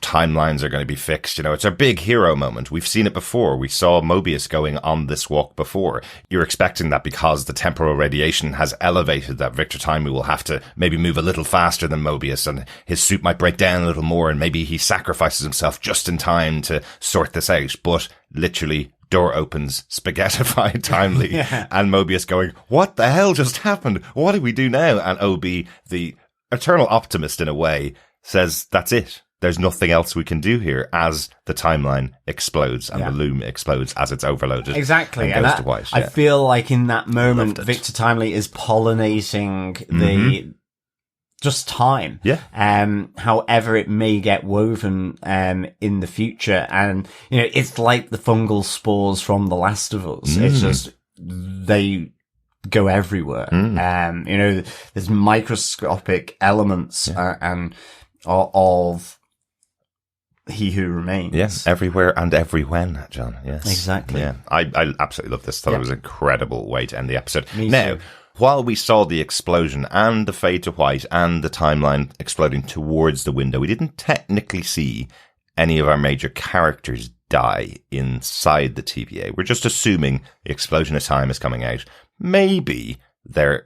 timelines are going to be fixed. You know, it's a big hero moment. We've seen it before. We saw Mobius going on this walk before. You're expecting that because the temporal radiation has elevated, that Victor Timely will have to maybe move a little faster than Mobius, and his suit might break down a little more, and maybe he sacrifices himself just in time to sort this out. But literally, door opens, spaghettified Timely, and Mobius going, what the hell just happened? What do we do now? And OB, the eternal optimist in a way, says, that's it. There's nothing else we can do here, as the timeline explodes and the loom explodes as it's overloaded. Exactly. And goes to white. I feel like in that moment, Victor Timely is pollinating the just time. Yeah. However it may get woven, in the future. And, you know, it's like the fungal spores from The Last of Us. It's just, they go everywhere. You know, there's microscopic elements, and of He Who Remains. Yes, everywhere and every when, John. Yes. Exactly. Yeah. I absolutely love this. Thought it was an incredible way to end the episode. Now, while we saw the explosion and the fade to white and the timeline exploding towards the window, we didn't technically see any of our major characters die inside the TVA. We're just assuming the explosion of time is coming out. Maybe they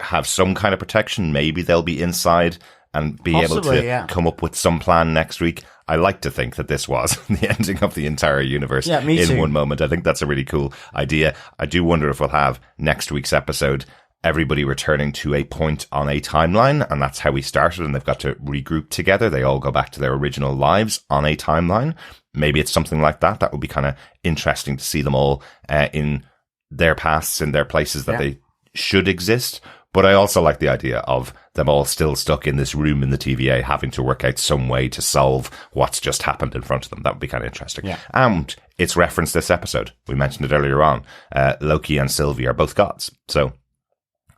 have some kind of protection. Maybe they'll be inside and be able to come up with some plan next week. I like to think that this was the ending of the entire universe in one moment. I think that's a really cool idea. I do wonder if we'll have next week's episode everybody returning to a point on a timeline, and that's how we started, and they've got to regroup together. They all go back to their original lives on a timeline. Maybe it's something like that. That would be kind of interesting to see them all in their pasts, in their places that they should exist. But I also like the idea of them all still stuck in this room in the TVA, having to work out some way to solve what's just happened in front of them. That would be kind of interesting. Yeah. And it's referenced this episode. We mentioned it earlier on. Loki and Sylvie are both gods. So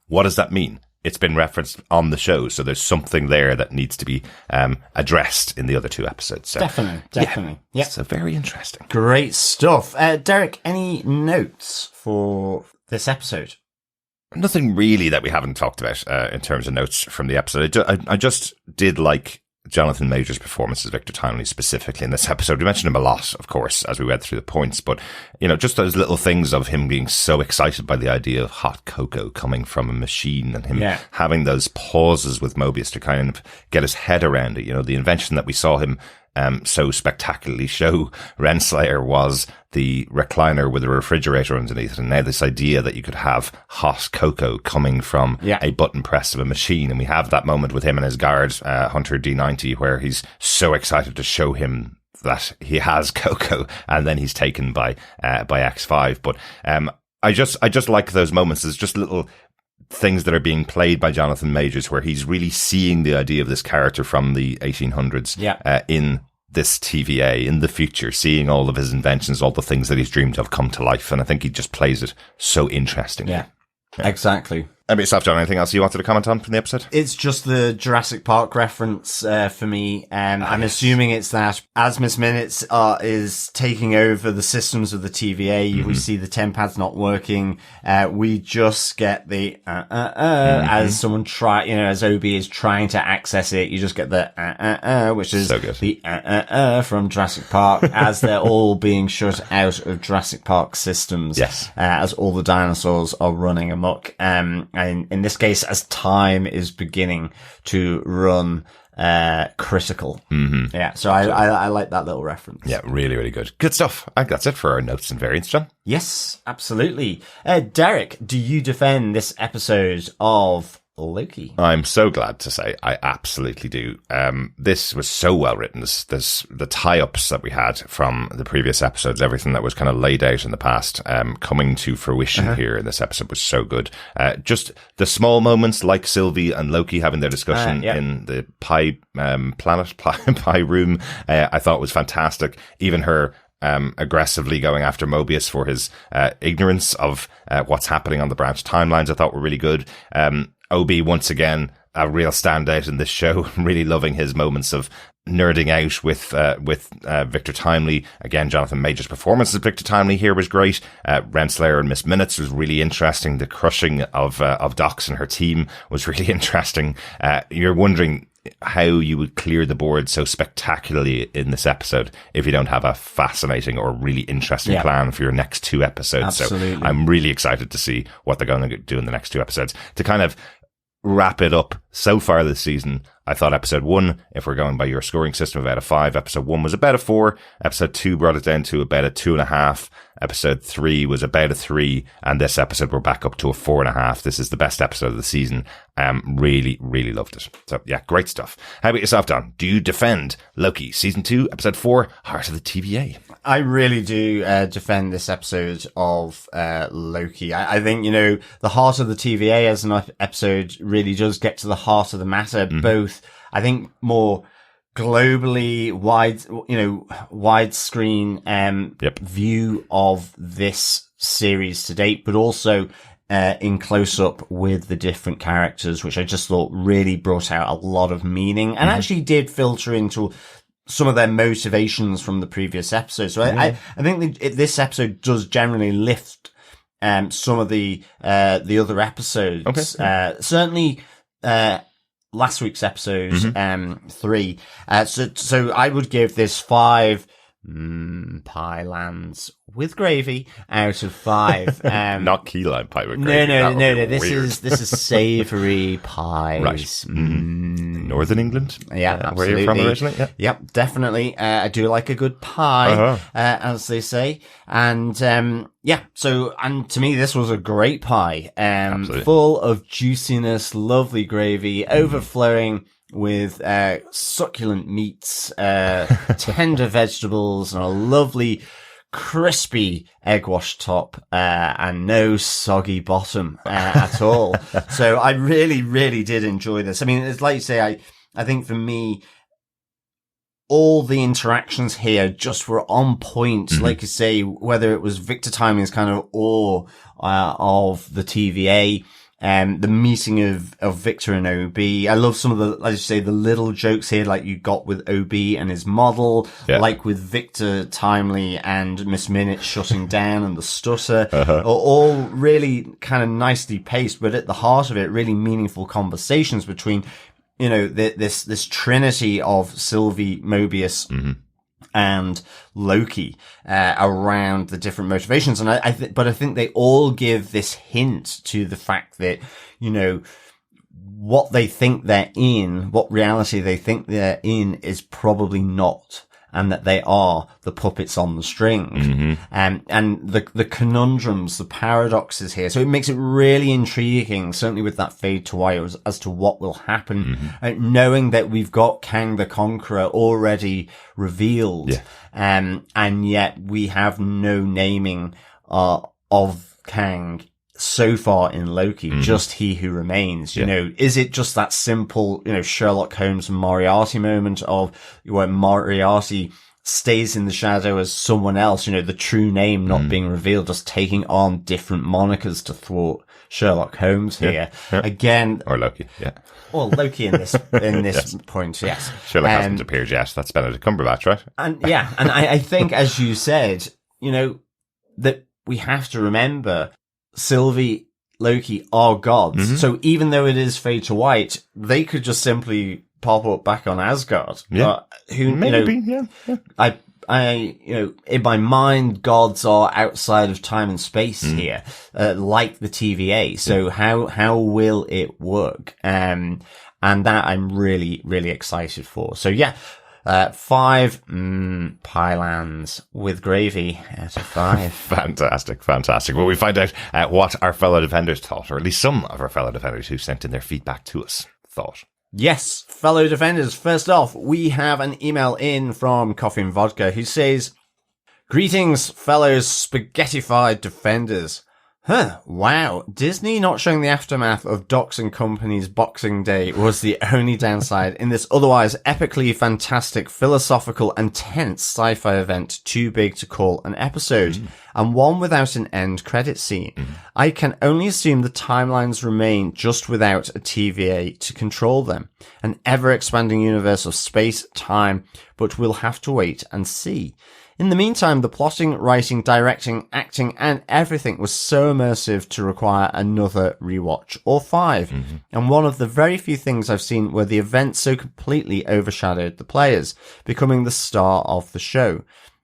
what does that mean? It's been referenced on the show, so there's something there that needs to be addressed in the other 2 episodes. So, Definitely. Yeah. So very interesting. Great stuff. Derek, any notes for this episode? Nothing really that we haven't talked about in terms of notes from the episode. I just did like Jonathan Major's performance as Victor Timely specifically in this episode. We mentioned him a lot, of course, as we went through the points, but, you know, just those little things of him being so excited by the idea of hot cocoa coming from a machine and him having those pauses with Mobius to kind of get his head around it. You know, the invention that we saw him so spectacularly show Renslayer was the recliner with a refrigerator underneath it. And now this idea that you could have hot cocoa coming from a button press of a machine. And we have that moment with him and his guard, Hunter D90, where he's so excited to show him that he has cocoa, and then he's taken by X5. But I just like those moments. There's just little things that are being played by Jonathan Majors where he's really seeing the idea of this character from the 1800s in this TVA in the future, seeing all of his inventions, all the things that he's dreamed of come to life. And I think he just plays it so interestingly. Yeah. Exactly. About yourself, John, anything else you wanted to comment on from the episode? It's just the Jurassic Park reference for me. I'm assuming it's that as Miss Minutes is taking over the systems of the TVA, we see the TemPad's not working. We just get the as someone as OB is trying to access it. You just get the which is so good. The from Jurassic Park as they're all being shut out of Jurassic Park systems. Yes. As all the dinosaurs are running amok. And in this case, as time is beginning to run critical. Mm-hmm. Yeah, so I like that little reference. Yeah, really, really good. Good stuff. I think that's it for our notes and variants, John. Yes, absolutely. Derek, do you defend this episode of Loki? I'm so glad to say I absolutely do. This was so well written. There's the tie-ups that we had from the previous episodes, everything that was kind of laid out in the past, coming to fruition here in this episode was so good. Just the small moments like Sylvie and Loki having their discussion in the pie room, I thought was fantastic. Even her aggressively going after Mobius for his ignorance of what's happening on the branch timelines, I thought were really good. OB, once again, a real standout in this show. Really loving his moments of nerding out with Victor Timely. Again, Jonathan Major's performance as Victor Timely here was great. Renslayer and Miss Minutes was really interesting. The crushing of Docs and her team was really interesting. You're wondering how you would clear the board so spectacularly in this episode if you don't have a fascinating or really interesting plan for your next 2 episodes. Absolutely. So I'm really excited to see what they're going to do in the next 2 episodes. To kind of wrap it up so far this season, I thought episode 1, if we're going by your scoring system, about a 5. Episode 1 was about a 4. Episode 2 brought it down to about a 2.5. Episode 3 was about a 3. And this episode we're back up to a 4.5. This is the best episode of the season. Really, really loved it. So yeah, great stuff. How about yourself, Don? Do you defend Loki season 2, episode 4, Heart of the TVA? I really do defend this episode of Loki. I think, the Heart of the TVA as an episode really does get to the heart of the matter, both, I think, more globally widescreen view of this series to date, but also in close up with the different characters, which I just thought really brought out a lot of meaning and actually did filter into some of their motivations from the previous episodes. So I think this episode does generally lift some of the other episodes. Okay. Certainly last week's episode 3. So I would give this 5 pie lands with gravy out of 5. Not key lime pie with gravy. No. This is savoury pies. Right. Northern England. Yeah, absolutely. Where you're from originally? Yep, definitely. I do like a good pie, as they say. And so to me, this was a great pie. Full of juiciness, lovely gravy, overflowing with succulent meats, tender vegetables, and a lovely crispy egg wash top, and no soggy bottom, at all. So I really, really did enjoy this. I mean, it's like you say, I think for me, all the interactions here just were on point. Mm-hmm. Like you say, whether it was Victor Timely's kind of awe, of the TVA, the meeting of Victor and OB. I love some of the, like you say, the little jokes here, like you got with OB and his model, like with Victor Timely and Miss Minutes shutting down and the stutter, are all really kind of nicely paced, but at the heart of it, really meaningful conversations between, you know, this trinity of Sylvie, Mobius, and Loki, around the different motivations. And but I think they all give this hint to the fact that, you know, what they think they're in, what reality they think they're in is probably not, and that they are the puppets on the strings. And the conundrums, the paradoxes here. So it makes it really intriguing, certainly with that fade to white, as to what will happen, knowing that we've got Kang the Conqueror already revealed. And yet we have no naming, of Kang so far in Loki, just He Who Remains. You know, is it just that simple, you know, Sherlock Holmes and Moriarty moment of where Moriarty stays in the shadow as someone else, you know, the true name not being revealed, just taking on different monikers to thwart Sherlock Holmes here. Again. Or Loki, Well, Loki in this point, yes. Sherlock hasn't appeared yet. That's Benedict Cumberbatch, right? And and I think, as you said, you know, that we have to remember Sylvie, Loki are gods. So even though it is fade to white, they could just simply pop up back on Asgard. Who, maybe, you know, I, you know, in my mind, gods are outside of time and space here, like the TVA. So how will it work? And that I'm really, really excited for. So 5 pylons with gravy out of 5. Fantastic. Well, we find out what our fellow defenders thought, or at least some of our fellow defenders who sent in their feedback to us thought. Yes, fellow defenders. First off, we have an email in from Coffee and Vodka who says, "Greetings, fellow spaghettified defenders. Wow. Disney not showing the aftermath of Docs and Company's Boxing Day was the only downside in this otherwise epically fantastic, philosophical and tense sci-fi event too big to call an episode, and one without an end credit scene. I can only assume the timelines remain just without a TVA to control them. An ever-expanding universe of space, time, but we'll have to wait and see. In the meantime, the plotting, writing, directing, acting, and everything was so immersive to require another rewatch, or 5. And one of the very few things I've seen where the event so completely overshadowed the players, becoming the star of the show.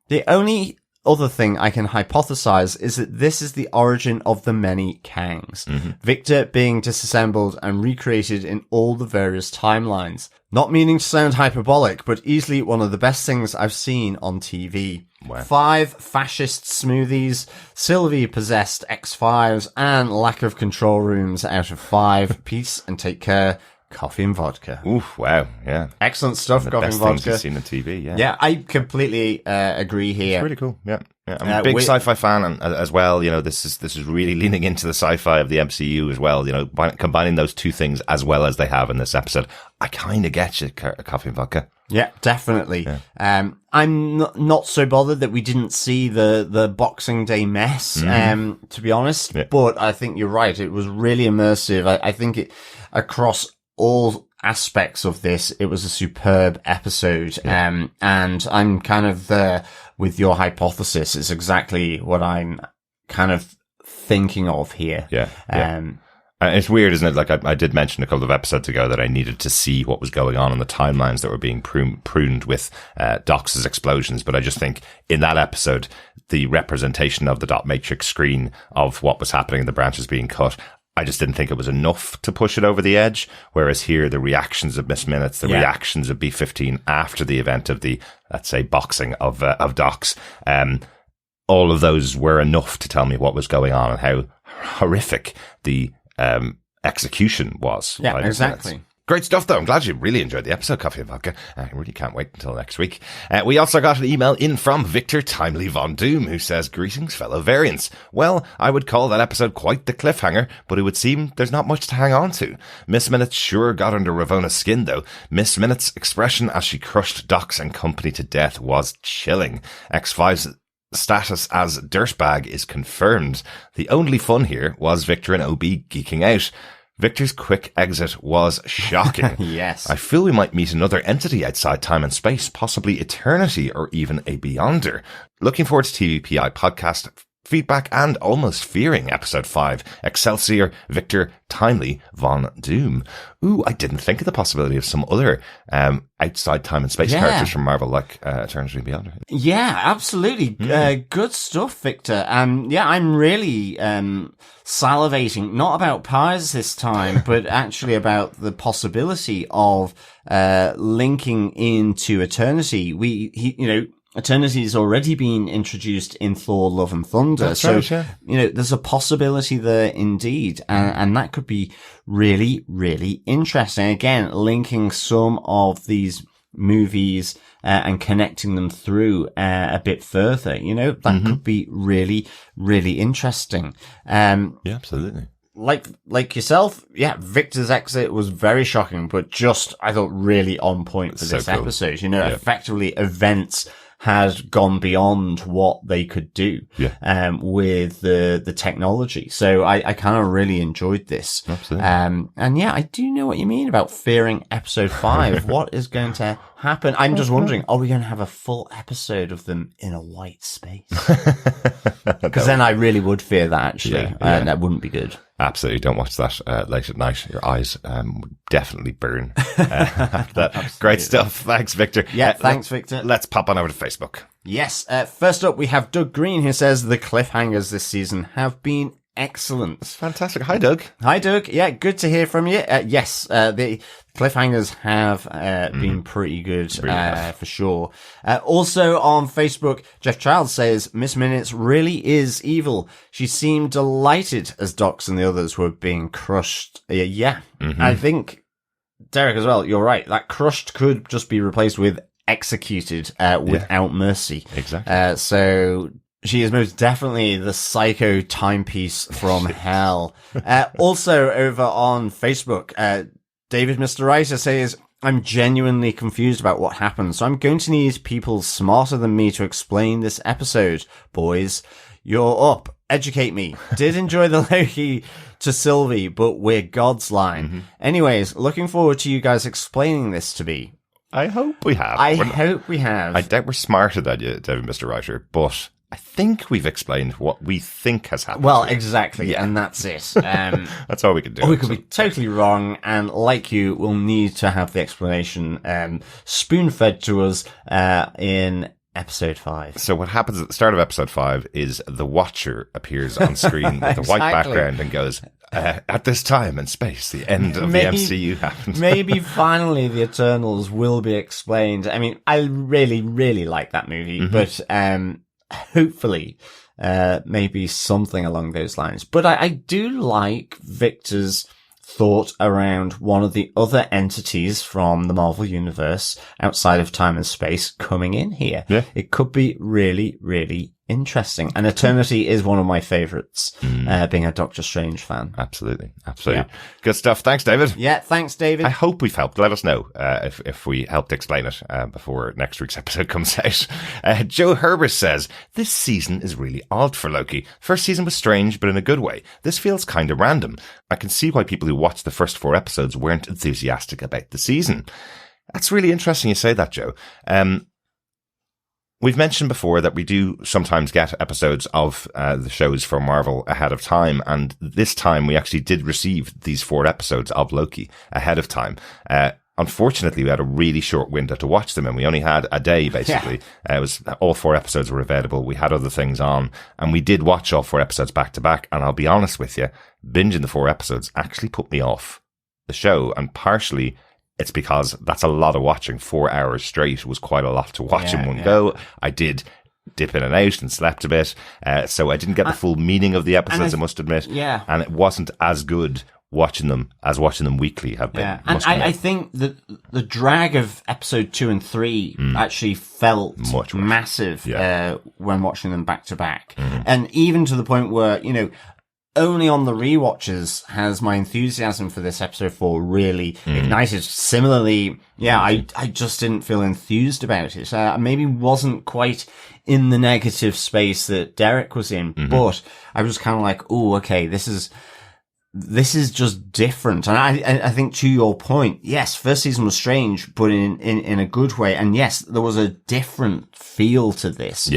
The only other thing I can hypothesize is that this is the origin of the many Kangs. Victor being disassembled and recreated in all the various timelines. Not meaning to sound hyperbolic, but easily one of the best things I've seen on TV. Wow. 5 fascist smoothies, Sylvie possessed X5s, and lack of control rooms out of 5. Peace and take care. Coffee and Vodka." Oof, wow, yeah. Excellent stuff, Coffee and Vodka. Best things you've seen on TV, Yeah, I completely agree here. It's really cool, yeah. I'm a big sci-fi fan as well. You know, this is really leaning into the sci-fi of the MCU as well. You know, combining those two things as well as they have in this episode. I kind of get you, Coffee and Vodka. Yeah, definitely. Yeah. I'm not so bothered that we didn't see the Boxing Day mess, to be honest. Yeah. But I think you're right. It was really immersive. I think it across all aspects of this, it was a superb episode. Yeah. And I'm kind of there with your hypothesis. It's exactly what I'm kind of thinking of here. Yeah. It's weird, isn't it? Like I did mention a couple of episodes ago that I needed to see what was going on in the timelines that were being pruned with Dox's explosions. But I just think in that episode, the representation of the dot matrix screen of what was happening, the branches being cut, I just didn't think it was enough to push it over the edge. Whereas here, the reactions of Miss Minutes, the reactions of B-15 after the event of the, let's say, boxing of Docs, all of those were enough to tell me what was going on and how horrific the execution was. Yeah, exactly. Great stuff, though. I'm glad you really enjoyed the episode, Coffee and Vodka. I really can't wait until next week. We also got an email in from Victor Timely Von Doom, who says, "Greetings, fellow variants. Well, I would call that episode quite the cliffhanger, but it would seem there's not much to hang on to. Miss Minutes sure got under Ravona's skin, though. Miss Minutes' expression as she crushed Docs and company to death was chilling. X5's status as dirtbag is confirmed. The only fun here was Victor and OB geeking out. Victor's quick exit was shocking. Yes. I feel we might meet another entity outside time and space, possibly eternity or even a beyonder. Looking forward to TVPI podcast feedback and almost fearing episode 5. Excelsior, Victor Timely Von Doom." Ooh, I didn't think of the possibility of some other outside time and space characters from Marvel, like Eternity and Beyond. Yeah, absolutely. Good stuff, Victor. Yeah, I'm really salivating, not about pies this time, but actually about the possibility of linking into Eternity. Eternity has already been introduced in Thor: Love and Thunder. That's right, yeah. There's a possibility there indeed. And that could be really, really interesting. Again, linking some of these movies and connecting them through a bit further. That could be really, really interesting. Yeah, absolutely. Like yourself, yeah, Victor's exit was very shocking, but just, I thought, really on point for this cool. episode. Effectively events had gone beyond what they could do with the technology. So I kind of really enjoyed this. Absolutely. And yeah, I do know what you mean about fearing episode 5. What is going to happen? I'm just wondering, are we going to have a full episode of them in a white space? Because then I really would fear that, actually. And that wouldn't be good. Absolutely. Don't watch that late at night. Your eyes would definitely burn after that. Great stuff. Thanks, Victor. Yeah, thanks, Victor. Let's pop on over to Facebook. Yes. First up, we have Doug Green, who says the cliffhangers this season have been excellent. That's fantastic. Hi, Doug. Hi, Doug. Yeah, good to hear from you. Yes, the cliffhangers have been pretty good, for sure. Also on Facebook, Jeff Child says, "Miss Minutes really is evil. She seemed delighted as Docs and the others were being crushed." Yeah. I think, Derek, as well, you're right. That crushed could just be replaced with executed without mercy. Exactly. So she is most definitely the psycho timepiece from hell. Also over on Facebook, David Mr. Writer says, "I'm genuinely confused about what happened, so I'm going to need people smarter than me to explain this episode. Boys, you're up. Educate me. Did enjoy the Loki to Sylvie, but we're God's line. Anyways, looking forward to you guys explaining this to me." I hope we have. I hope we have. I doubt we're smarter than you, David Mr. Writer, but I think we've explained what we think has happened. Well, exactly, and that's it. That's all we can do. Or we could be totally wrong, and like you, we'll need to have the explanation spoon-fed to us in episode 5. So what happens at the start of episode 5 is the Watcher appears on screen with a white background and goes, "At this time and space, the end of the MCU happened." Maybe finally the Eternals will be explained. I mean, I really, really like that movie, but hopefully maybe something along those lines. But I do like Victor's thought around one of the other entities from the Marvel Universe outside of time and space coming in here. Yeah. It could be really, really interesting. And Eternity is one of my favorites, being a Doctor Strange fan. Absolutely. Yeah. Good stuff. Thanks, David. Yeah, thanks, David. I hope we've helped. Let us know if we helped explain it before next week's episode comes out. Joe Herbert says, "This season is really odd for Loki. First season was strange, but in a good way. This feels kind of random. I can see why people who watched the first 4 episodes weren't enthusiastic about the season." That's really interesting you say that, Joe. We've mentioned before that we do sometimes get episodes of the shows from Marvel ahead of time, and this time we actually did receive these 4 episodes of Loki ahead of time. Unfortunately, we had a really short window to watch them, and we only had a day, basically. It was all 4 episodes were available. We had other things on, and we did watch all 4 episodes back to back, and I'll be honest with you, binging the 4 episodes actually put me off the show, and partially it's because that's a lot of watching. 4 hours straight was quite a lot to watch in one go. I did dip in and out and slept a bit. So I didn't get the full meaning of the episodes, I must admit. Yeah. And it wasn't as good watching them weekly have been. Yeah, and I think that the drag of episode 2 and 3 actually felt much massive when watching them back to back. And even to the point where, you know, only on the rewatches has my enthusiasm for this episode 4 really ignited. Similarly, I just didn't feel enthused about it. Maybe wasn't quite in the negative space that Derek was in, but I was kind of like, oh, okay, this is just different. And I think to your point, yes, first season was strange, but in a good way. And yes, there was a different feel to this.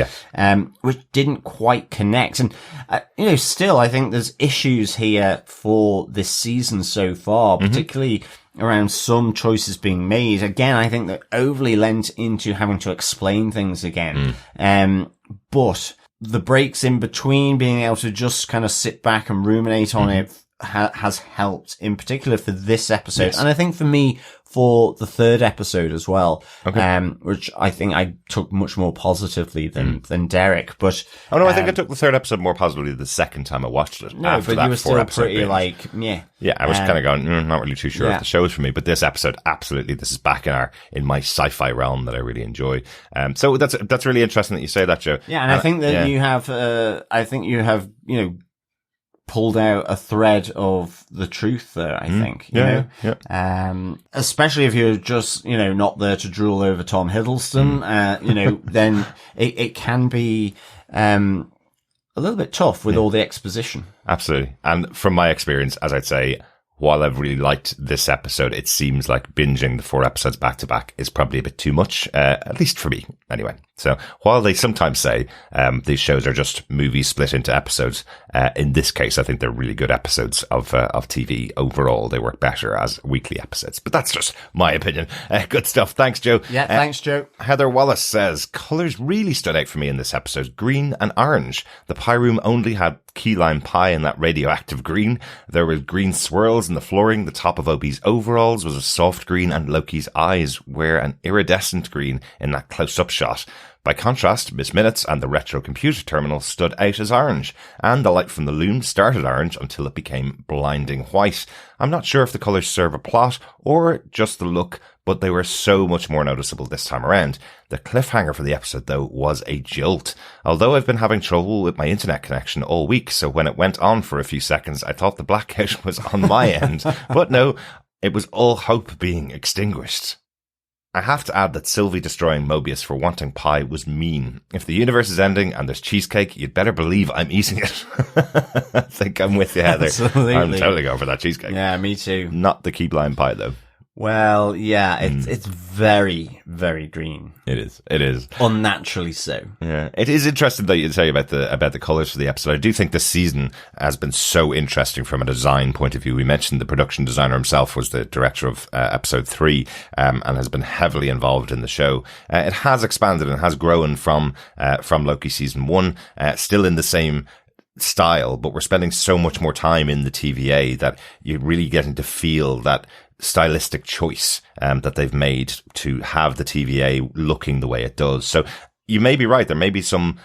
Which didn't quite connect. And, you know, still, I think there's issues here for this season so far, particularly around some choices being made. Again, I think that overly lent into having to explain things again. But the breaks in between, being able to just kind of sit back and ruminate on it, has helped, in particular for this episode. And I think for me, for the third episode as well, which I think I took much more positively than Derek. But I think I took the third episode more positively the second time I watched it. No, but you were still pretty like, yeah, I was kind of going, not really too sure if the show's for me. But this episode, absolutely, this is back in my sci-fi realm that I really enjoy. So that's really interesting that you say that, Joe. Yeah, and I think that you have, you know, pulled out a thread of the truth there, I think, you know, especially if you're just, you know, not there to drool over Tom Hiddleston, you know, then it can be, a little bit tough with all the exposition. Absolutely. And from my experience, as I'd say, while I've really liked this episode, it seems like binging the 4 episodes back to back is probably a bit too much, at least for me, anyway. So while they sometimes say these shows are just movies split into episodes, in this case, I think they're really good episodes of TV overall. They work better as weekly episodes, but that's just my opinion. Good stuff. Thanks, Joe. Yeah, thanks, Joe. Heather Wallace says, colours really stood out for me in this episode. Green and orange. The pie room only had key lime pie in that radioactive green. There were green swirls in the flooring. The top of Opie's overalls was a soft green, and Loki's eyes were an iridescent green in that close-up shot. By contrast, Miss Minutes and the retro computer terminal stood out as orange, and the light from the loom started orange until it became blinding white. I'm not sure if the colours serve a plot or just the look, but they were so much more noticeable this time around. The cliffhanger for the episode, though, was a jolt. Although I've been having trouble with my internet connection all week, so when it went on for a few seconds, I thought the blackout was on my end. But no, it was all hope being extinguished. I have to add that Sylvie destroying Mobius for wanting pie was mean. If the universe is ending and there's cheesecake, you'd better believe I'm eating it. I think I'm with you, Heather. Absolutely. I'm totally going for that cheesecake. Yeah, me too. Not the key lime pie, though. Well, yeah, it's very, very green. It is. Unnaturally so. Yeah. It is interesting that you say about the colours for the episode. I do think this season has been so interesting from a design point of view. We mentioned the production designer himself was the director of episode 3, and has been heavily involved in the show. It has expanded and has grown from Loki season 1, still in the same style, but we're spending so much more time in the TVA that you're really getting to feel that stylistic choice that they've made to have the TVA looking the way it does. So you may be right. There may be some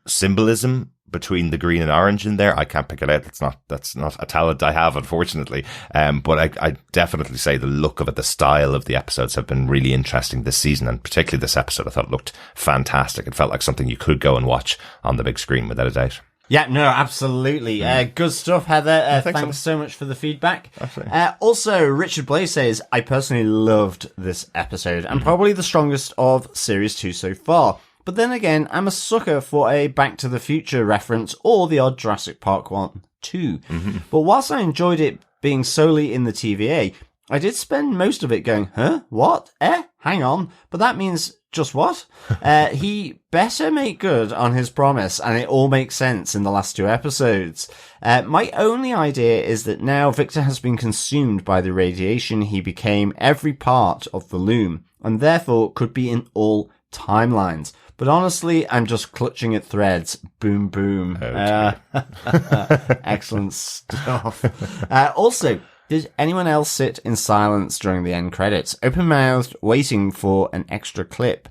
symbolism between the green and orange in there. I can't pick it out. That's not a talent I have, unfortunately. But I definitely say the look of it, the style of the episodes have been really interesting this season, and particularly this episode I thought it looked fantastic. It felt like something you could go and watch on the big screen without a doubt. Yeah, no, absolutely. Good stuff, Heather. Thanks so much for the feedback. Also, Richard Blaze says, I personally loved this episode and probably the strongest of Series 2 so far. But then again, I'm a sucker for a Back to the Future reference or the odd Jurassic Park 1 too. But whilst I enjoyed it being solely in the TVA, I did spend most of it going, huh? What? Hang on. But that means just what? He better make good on his promise, and it all makes sense in the last 2 episodes. My only idea is that now Victor has been consumed by the radiation, he became every part of the loom, and therefore could be in all timelines. But honestly, I'm just clutching at threads. Boom, boom. Excellent stuff. Also, did anyone else sit in silence during the end credits, open-mouthed, waiting for an extra clip?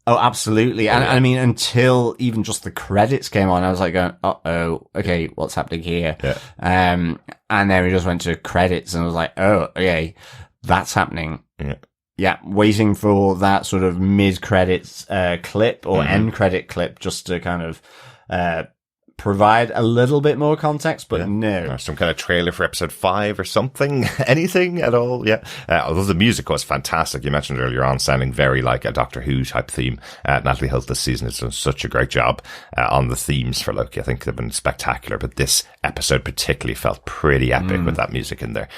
Oh, absolutely. And I mean, until even just the credits came on, I was like going, uh-oh, okay, what's happening here? Yeah. And then we just went to credits and I was like, oh, okay, that's happening. Yeah. Yeah, waiting for that sort of mid-credits clip or end credit clip just to kind of provide a little bit more context, but no. Or some kind of trailer for episode 5 or something. Anything at all, yeah. Although the music was fantastic. You mentioned earlier on sounding very like a Doctor Who type theme. Natalie Holt this season has done such a great job on the themes for Loki. I think they've been spectacular, but this episode particularly felt pretty epic with that music in there.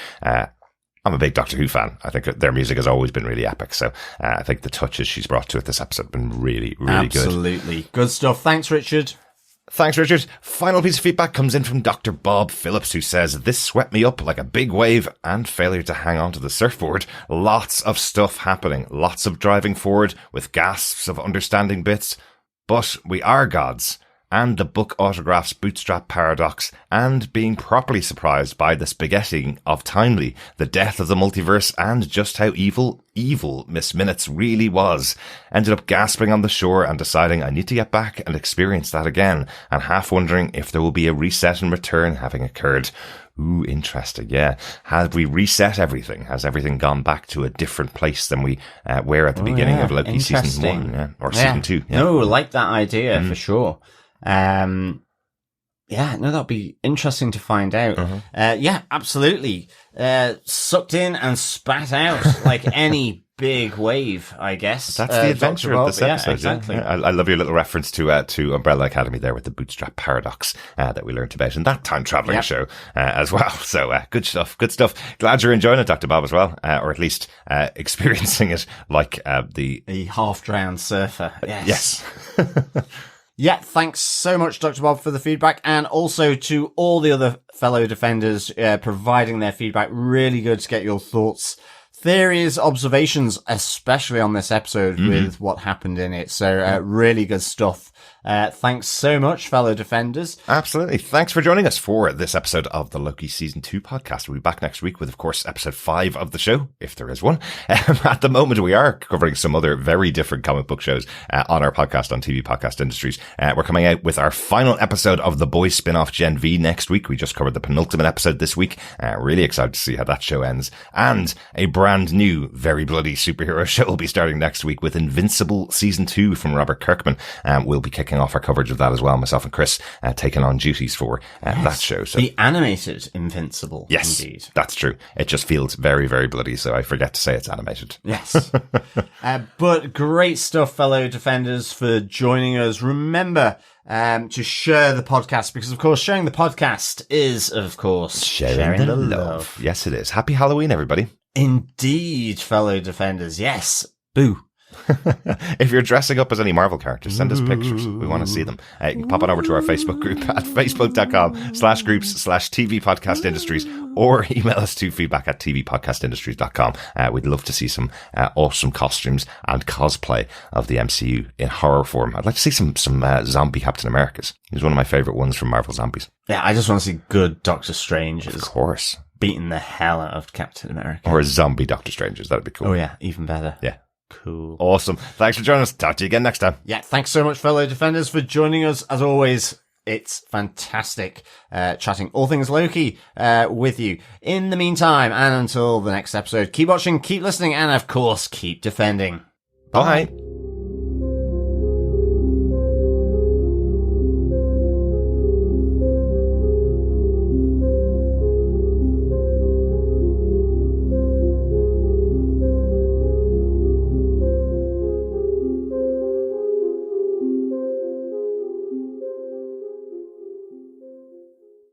I'm a big Doctor Who fan. I think their music has always been really epic. So I think the touches she's brought to it this episode have been really, really good. Absolutely. Good stuff. Thanks, Richard. Thanks, Richard. Final piece of feedback comes in from Dr. Bob Phillips, who says, this swept me up like a big wave and failure to hang on to the surfboard. Lots of stuff happening. Lots of driving forward with gasps of understanding bits. But we are gods. And the book autographs bootstrap paradox, and being properly surprised by the spaghetting of Timely, the death of the multiverse, and just how evil Miss Minutes really was. Ended up gasping on the shore and deciding I need to get back and experience that again, and half wondering if there will be a reset and return having occurred. Ooh, interesting, yeah. Have we reset everything? Has everything gone back to a different place than we were at the beginning of Loki season 1, or season 2? Yeah. No, like that idea for sure. Yeah, no, that'd be interesting to find out. Yeah, absolutely. Sucked in and spat out like any big wave, I guess. That's the adventure of this episode. Yeah, exactly. Yeah. I love your little reference to Umbrella Academy there with the bootstrap paradox that we learned about in that time traveling show as well. So good stuff. Glad you're enjoying it, Dr. Bob, as well, or at least experiencing it like the half-drowned surfer. Yes. Yeah, thanks so much, Dr. Bob, for the feedback, and also to all the other fellow defenders providing their feedback. Really good to get your thoughts, theories, observations, especially on this episode with what happened in it. So really good stuff. Thanks so much, fellow defenders. Absolutely. Thanks for joining us for this episode of the Loki Season 2 podcast. We'll be back next week with, of course, episode 5 of the show, if there is one. At the moment, we are covering some other very different comic book shows on our podcast on TV Podcast Industries. We're coming out with our final episode of The Boys spin-off Gen V next week. We just covered the penultimate episode this week. Really excited to see how that show ends. And a brand new, very bloody superhero show will be starting next week with Invincible Season 2 from Robert Kirkman. We'll be kicking off our coverage of that as well. Myself and Chris taking on duties for that show. So the animated Invincible. Yes, indeed. That's true. It just feels very, very bloody, so I forget to say it's animated. Yes. But great stuff, fellow defenders, for joining us. Remember to share the podcast, because, of course, sharing the podcast is, of course, sharing the love. Yes, it is. Happy Halloween, everybody. Indeed, fellow defenders. Yes. Boo. If you're dressing up as any Marvel characters, send us pictures. We want to see them. You can pop on over to our Facebook group at facebook.com/groups/TV Podcast Industries, or email us to feedback@tvpodcastindustries.com. We'd love to see some awesome costumes and cosplay of the MCU in horror form. I'd like to see some zombie Captain Americas. He's one of my favorite ones from Marvel Zombies. Yeah, I just want to see good Doctor Stranges. Of course. Beating the hell out of Captain America. Or a zombie Doctor Stranges. That'd be cool. Oh yeah, even better. Yeah. Cool. Awesome. Thanks for joining us. Talk to you again next time. Yeah, thanks so much, fellow defenders, for joining us. As always, it's fantastic chatting all things Loki with you. In the meantime, and until the next episode, keep watching, keep listening, and of course, keep defending. Bye.